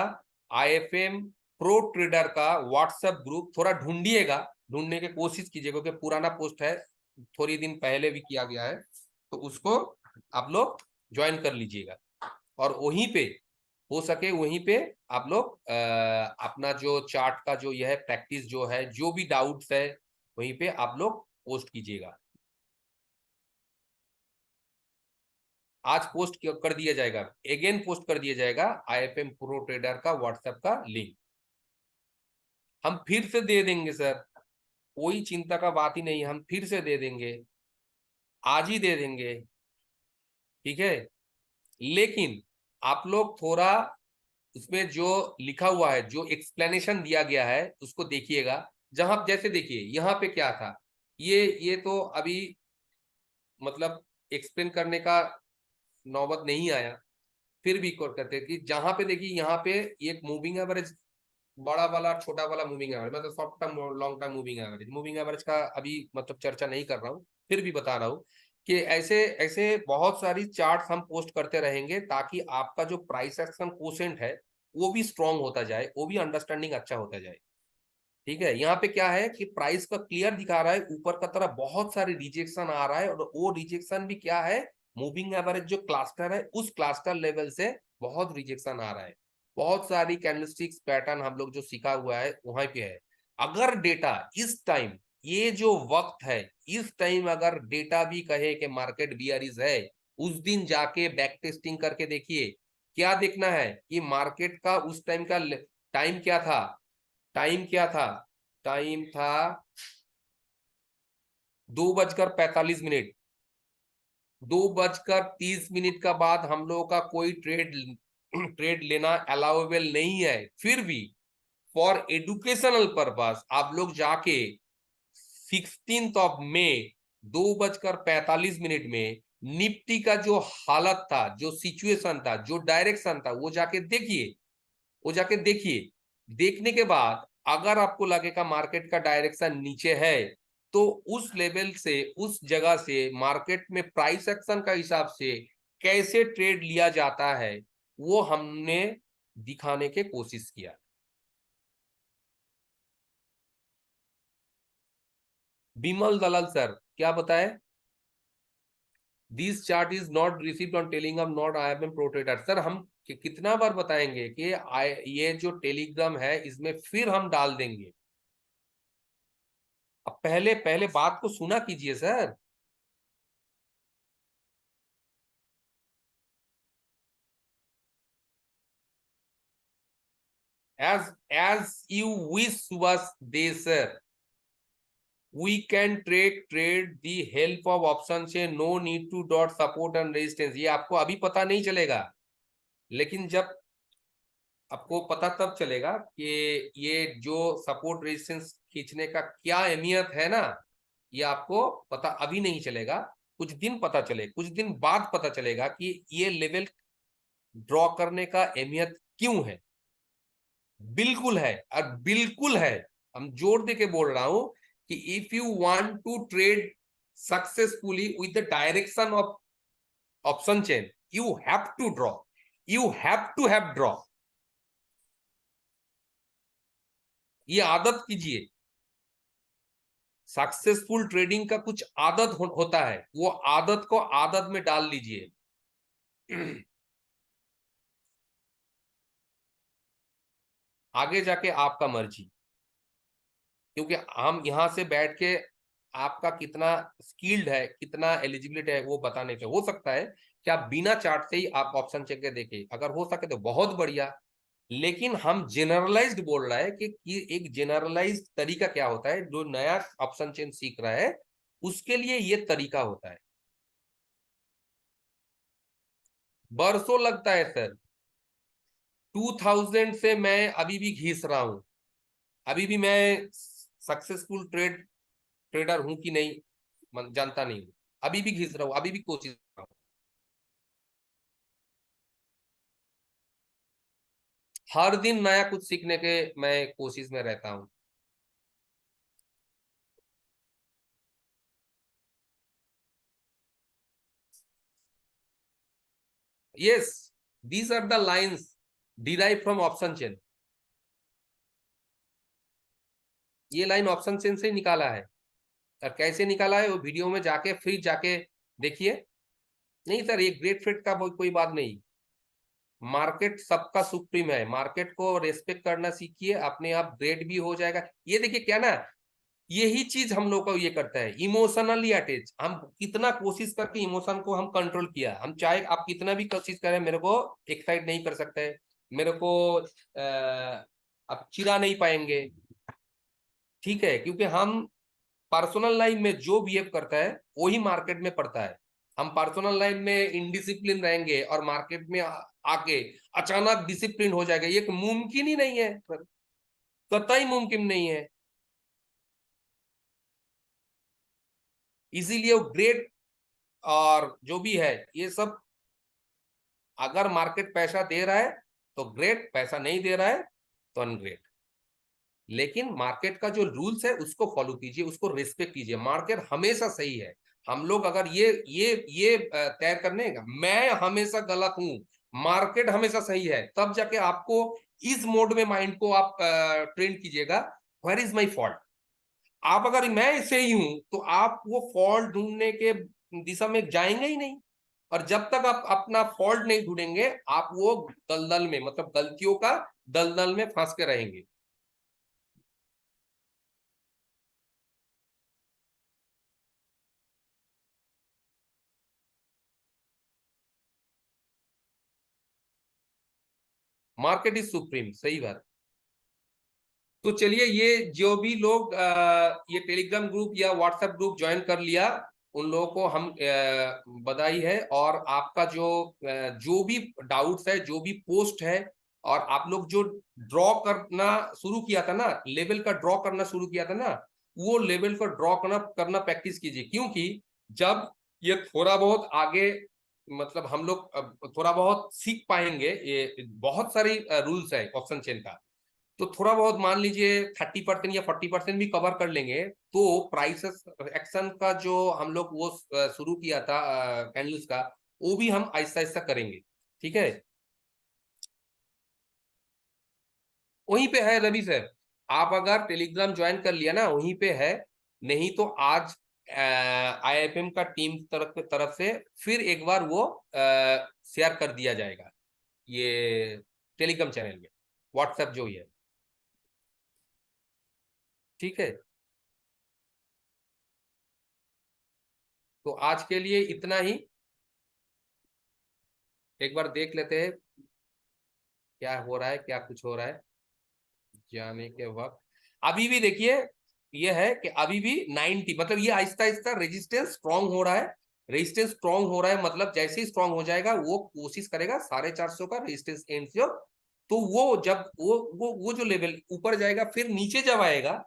आईएफएम प्रो ट्रेडर का व्हाट्सएप ग्रुप, थोड़ा ढूंढिएगा, ढूंढने की कोशिश कीजिएगा क्योंकि पुराना पोस्ट है, थोड़ी दिन पहले भी किया गया है, तो उसको आप लोग ज्वाइन कर लीजिएगा। और वहीं पे हो सके वहीं पे आप लोग अपना जो चार्ट का जो यह प्रैक्टिस जो है, जो भी डाउट्स है वहीं पे आप लोग पोस्ट कीजिएगा। आज पोस्ट कर दिया जाएगा, अगेन पोस्ट कर दिया जाएगा आईएफएम प्रो ट्रेडर का व्हाट्सएप का लिंक। हम फिर से दे देंगे सर, कोई चिंता का बात ही नहीं, हम फिर से दे देंगे, आज ही दे देंगे, ठीक है। लेकिन आप लोग थोड़ा उसमें जो लिखा हुआ है, जो एक्सप्लेनेशन दिया गया है उसको देखिएगा। जहां जैसे देखिए यहाँ पे क्या था, ये तो अभी मतलब एक्सप्लेन करने का नौबत नहीं आया, फिर भी करते कि जहां पे देखिए यहाँ पे एक मूविंग एवरेज, बड़ा वाला छोटा वाला मूविंग एवरेज, मतलब short term long term moving average का अभी मतलब चर्चा नहीं कर रहा हूँ, फिर भी बता रहा हूँ कि ऐसे ऐसे बहुत सारी चार्ट्स हम पोस्ट करते रहेंगे ताकि आपका जो प्राइस एक्शन कोसेंट है वो भी स्ट्रांग होता जाए, वो भी अंडरस्टैंडिंग अच्छा होता जाए, ठीक है। यहाँ पे क्या है कि प्राइस का क्लियर दिखा रहा है, ऊपर का तरफ बहुत सारी रिजेक्शन आ रहा है, और वो रिजेक्शन भी क्या है, मूविंग एवरेज जो क्लस्टर है उस क्लस्टर लेवल से बहुत रिजेक्शन आ रहा है। बहुत सारी कैंडलस्टिक्स पैटर्न हम लोग जो सीखा हुआ है वहां पे है। अगर डेटा इस टाइम, ये जो वक्त है इस टाइम अगर डेटा भी कहे कि मार्केट बियरिश है, उस दिन जाके बैक टेस्टिंग करके देखिए, क्या देखना है कि मार्केट का उस टाइम का टाइम क्या था, टाइम क्या था, टाइम था 2:45। 2:30 का बाद हम लोगों का कोई ट्रेड लेना अलाउेबल नहीं है। फिर भी फॉर एडुकेशनल पर्पस आप लोग जाके 16 मई 2:45 में निफ्टी का जो हालत था, जो सिचुएशन था, जो डायरेक्शन था, वो जाके देखिए। वो जाके देखिए। देखने के बाद अगर आपको लगेगा मार्केट का डायरेक्शन नीचे है, तो उस लेवल से, उस जगह से मार्केट में प्राइस एक्शन का हिसाब से कैसे ट्रेड लिया जाता है, वो हमने दिखाने के कोशिश किया। बिमल दलाल सर क्या बताए? This chart is not received on Telegram not I am protector. Sir हम कितना बार बताएंगे कि ये जो टेलीग्राम है इसमें फिर हम डाल देंगे। अब पहले पहले बात को सुना कीजिए sir. as you wish was there sir, we can trade the help of option से no need to dot support and resistance। ये आपको अभी पता नहीं चलेगा, लेकिन जब आपको पता तब चलेगा कि ये जो सपोर्ट रेजिस्टेंस खींचने का क्या अहमियत है ना, ये आपको पता अभी नहीं चलेगा, कुछ दिन पता चले, कुछ दिन बाद पता चलेगा कि ये लेवल ड्रॉ करने का अहमियत क्यों है। बिल्कुल है, और बिल्कुल है, हम जोर दे के बोल रहा हूं कि if you want to trade successfully with the direction of option chain, you have to draw, you have to have draw. ये आदत कीजिए। सक्सेसफुल ट्रेडिंग का कुछ आदत होता है, वो आदत को आदत में डाल लीजिए। आगे जाके आपका मर्जी, क्योंकि हम यहां से बैठ के आपका कितना स्किल्ड है, कितना एलिजिबिलिटी है वो बताने के, हो सकता है कि आप बिना चार्ट से ही आप ऑप्शन चेक के देखें, अगर हो सके तो बहुत बढ़िया। लेकिन हम जनरलाइज्ड बोल रहा है कि एक जनरलाइज्ड तरीका क्या होता है, जो नया ऑप्शन चेन सीख रहा है उसके लिए ये तरीका होता है। बरसों लगता है सर। 2000 से मैं अभी भी घिस रहा हूं, अभी भी मैं सक्सेसफुल ट्रेडर हूं कि नहीं जानता नहीं हूं, अभी भी घिस रहा हूं, अभी भी कोशिश कर रहा हूं। हर दिन नया कुछ सीखने के मैं कोशिश में रहता हूं। Yes, these are the lines derive from option chain. ये लाइन ऑप्शन चेन से निकाला है, और कैसे निकाला है वो वीडियो में जाके फिर जाके देखिए। नहीं सर, ये ग्रेट फिट का कोई बात नहीं। मार्केट सबका सुप्रीम है, मार्केट को रेस्पेक्ट करना सीखिए, अपने आप ग्रेट भी हो जाएगा। ये देखिए क्या ना, यही चीज हम लोग को ये करता है, इमोशनली अटैच। हम कितना कोशिश करके इमोशन को हम कंट्रोल किया, हम चाहे आप कितना भी कोशिश करें मेरे को एक्साइट नहीं कर सकते, मेरे को आप चिढ़ा नहीं पाएंगे, ठीक है, क्योंकि हम पर्सनल लाइफ में जो बिहेव करता है वही मार्केट में पड़ता है। हम पर्सनल लाइफ में इनडिसिप्लिन रहेंगे और मार्केट में आके अचानक डिसिप्लिन हो जाएगा, ये मुमकिन ही नहीं है, कतई मुमकिन नहीं है। इसीलिए ग्रेट और जो भी है ये सब, अगर मार्केट पैसा दे रहा है तो ग्रेट, पैसा नहीं दे रहा है तो अनग्रेट। लेकिन मार्केट का जो रूल्स है उसको फॉलो कीजिए, उसको रिस्पेक्ट कीजिए। मार्केट हमेशा सही है। हम लोग अगर ये तय करने का मैं हमेशा गलत हूं, मार्केट हमेशा सही है, तब जाके आपको इस मोड में माइंड को आप ट्रेन कीजिएगा, वेयर इज माई फॉल्ट। आप अगर मैं सही हूं तो आप वो फॉल्ट ढूंढने के दिशा में जाएंगे ही नहीं, और जब तक आप अपना फॉल्ट नहीं ढूंढेंगे आप वो दलदल में, मतलब गलतियों का दलदल में फंस के रहेंगे। मार्केट इज सुप्रीम, सही बात। तो चलिए, ये जो भी लोग ये टेलीग्राम ग्रुप या व्हाट्सएप ग्रुप ज्वाइन कर लिया, उन लोगों को हम बधाई है। और आपका जो भी डाउट्स है, जो भी पोस्ट है, और आप लोग जो ड्रॉ करना शुरू किया था ना, लेवल का ड्रॉ करना शुरू किया था ना, वो लेवल का ड्रॉ करना करना प्रैक्टिस कीजिए, क्योंकि जब ये थोड़ा बहुत आगे मतलब हम लोग अब थोड़ा बहुत सीख पाएंगे। ये बहुत सारी रूल्स है ऑप्शन चेन का, तो थोड़ा बहुत मान लीजिए 30% या 40% भी कवर कर लेंगे, तो प्राइसेस एक्शन का जो हम लोग वो शुरू किया था कैंडल्स का, वो भी हम आहिस्ता आहिस्ता करेंगे। ठीक है, वहीं पे है रवि सर। आप अगर टेलीग्राम ज्वाइन कर लिया ना, वहीं पे है। नहीं तो आज आईएफएम का टीम तरफ से फिर एक बार वो शेयर कर दिया जाएगा, ये टेलीग्राम चैनल में, व्हाट्सएप जो ही है। ठीक है, तो आज के लिए इतना ही। एक बार देख लेते हैं क्या हो रहा है, क्या कुछ हो रहा है जाने के वक्त। अभी भी देखिए, ये है कि अभी भी 90, मतलब ये आहिस्ता आहिस्ता रेजिस्टेंस स्ट्रांग हो रहा है। रेजिस्टेंस स्ट्रांग हो रहा है, मतलब जैसे ही स्ट्रांग हो जाएगा वो कोशिश करेगा 450 का रेजिस्टेंस एंड से। तो वो जब वो जो लेवल ऊपर जाएगा, फिर नीचे जब आएगा,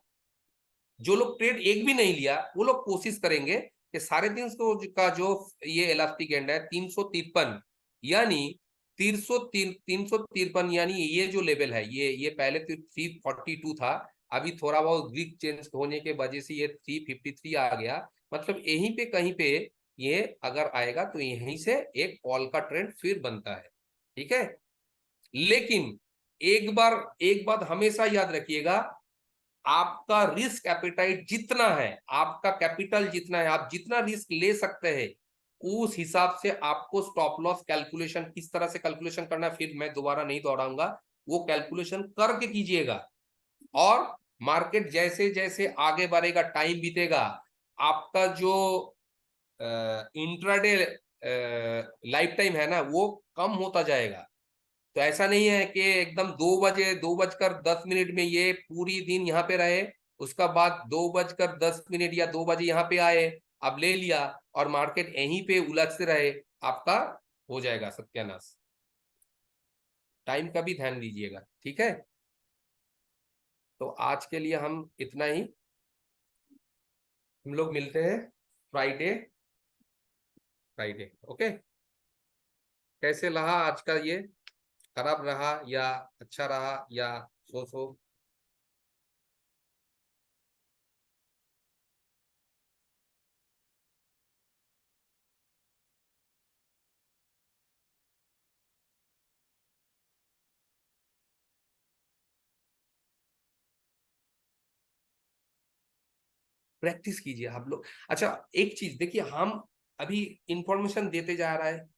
जो लोग ट्रेड एक भी नहीं लिया वो लोग कोशिश करेंगे कि 350 का जो ये इलास्टिक एंड है 353, यानी 353, यानी ये जो लेवल है, ये पहले तो 342 था। अभी थोड़ा बहुत वीक चेंज होने के वजह से ये 353 आ गया। मतलब यहीं पे कहीं पे ये अगर आएगा तो यहीं से एक कॉल का ट्रेंड फिर बनता है। ठीक है, लेकिन एक बात हमेशा याद रखिएगा, आपका रिस्क एपेटाइट जितना है, आपका कैपिटल जितना है, आप जितना रिस्क ले सकते हैं, उस हिसाब से आपको स्टॉप लॉस कैलकुलेशन किस तरह से कैलकुलेशन करना है, फिर मैं दोबारा नहीं दोहराऊंगा, वो कैलकुलेशन करके कीजिएगा। और मार्केट जैसे जैसे आगे बढ़ेगा, टाइम बीतेगा, आपका जो इंट्राडे लाइफ टाइम है ना, वो कम होता जाएगा। तो ऐसा नहीं है कि एकदम 2 बजे 2:10 में ये पूरी दिन यहाँ पे रहे, उसका बाद 2:10 या 2 बजे यहाँ पे आए, अब ले लिया और मार्केट यहीं पे उलझते रहे, आपका हो जाएगा सत्यानाश। टाइम का भी ध्यान दीजिएगा। ठीक है, तो आज के लिए हम इतना ही। हम लोग मिलते हैं फ्राइडे। Friday, okay. कैसे रहा आज का ये, खराब रहा या अच्छा रहा या सो प्रैक्टिस कीजिए आप लोग। अच्छा, एक चीज देखिए, हम अभी इंफॉर्मेशन देते जा रहा है,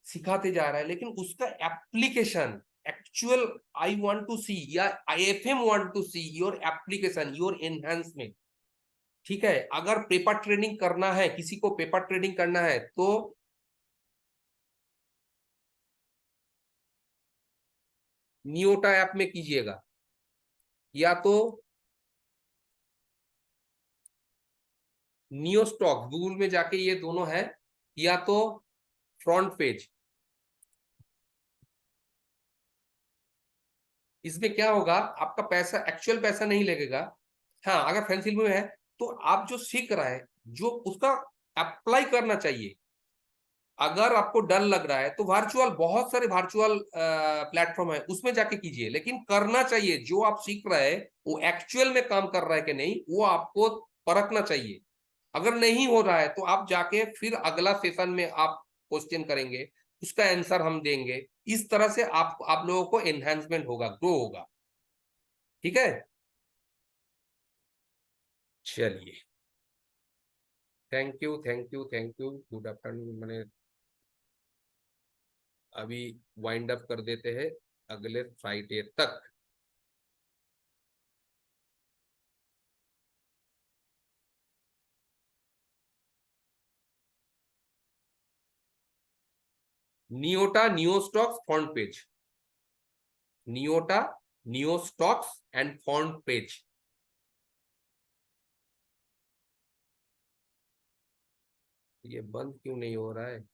सिखाते जा रहा है, लेकिन उसका application actual, I want to see, या IFM want to see your application, your enhancement. ठीक है, अगर पेपर ट्रेडिंग करना है, किसी को पेपर ट्रेडिंग करना है, तो नियोटा ऐप में कीजिएगा, या तो नियो स्टॉक गूगल में जाके, ये दोनों है, या तो फ्रंट पेज। इसमें क्या होगा, आपका पैसा, एक्चुअल पैसा नहीं लगेगा। हाँ, अगर फैंसी में है, तो आप जो सीख रहा है, जो उसका अप्लाई करना चाहिए। अगर आपको डर लग रहा है, तो वर्चुअल, बहुत सारे वर्चुअल प्लेटफॉर्म है, उसमें जाके कीजिए, लेकिन करना चाहिए जो आप सीख रहे हैं वो एक्चुअल में काम कर रहा है कि नहीं, वो आपको परखना चाहिए। अगर नहीं हो रहा है, तो आप जाके फिर अगला सेशन में आप क्वेश्चन करेंगे, उसका आंसर हम देंगे। इस तरह से आप लोगों को एनहांसमेंट होगा, ग्रो होगा। ठीक है, चलिए, thank you, thank you, thank you, good afternoon. मैंने अभी वाइंड अप कर देते हैं अगले फ्राइडे तक। नियोटा नियो स्टॉक्स फ्रंट पेज, नियोटा neo stocks and front page. ये बंद क्यों नहीं हो रहा है?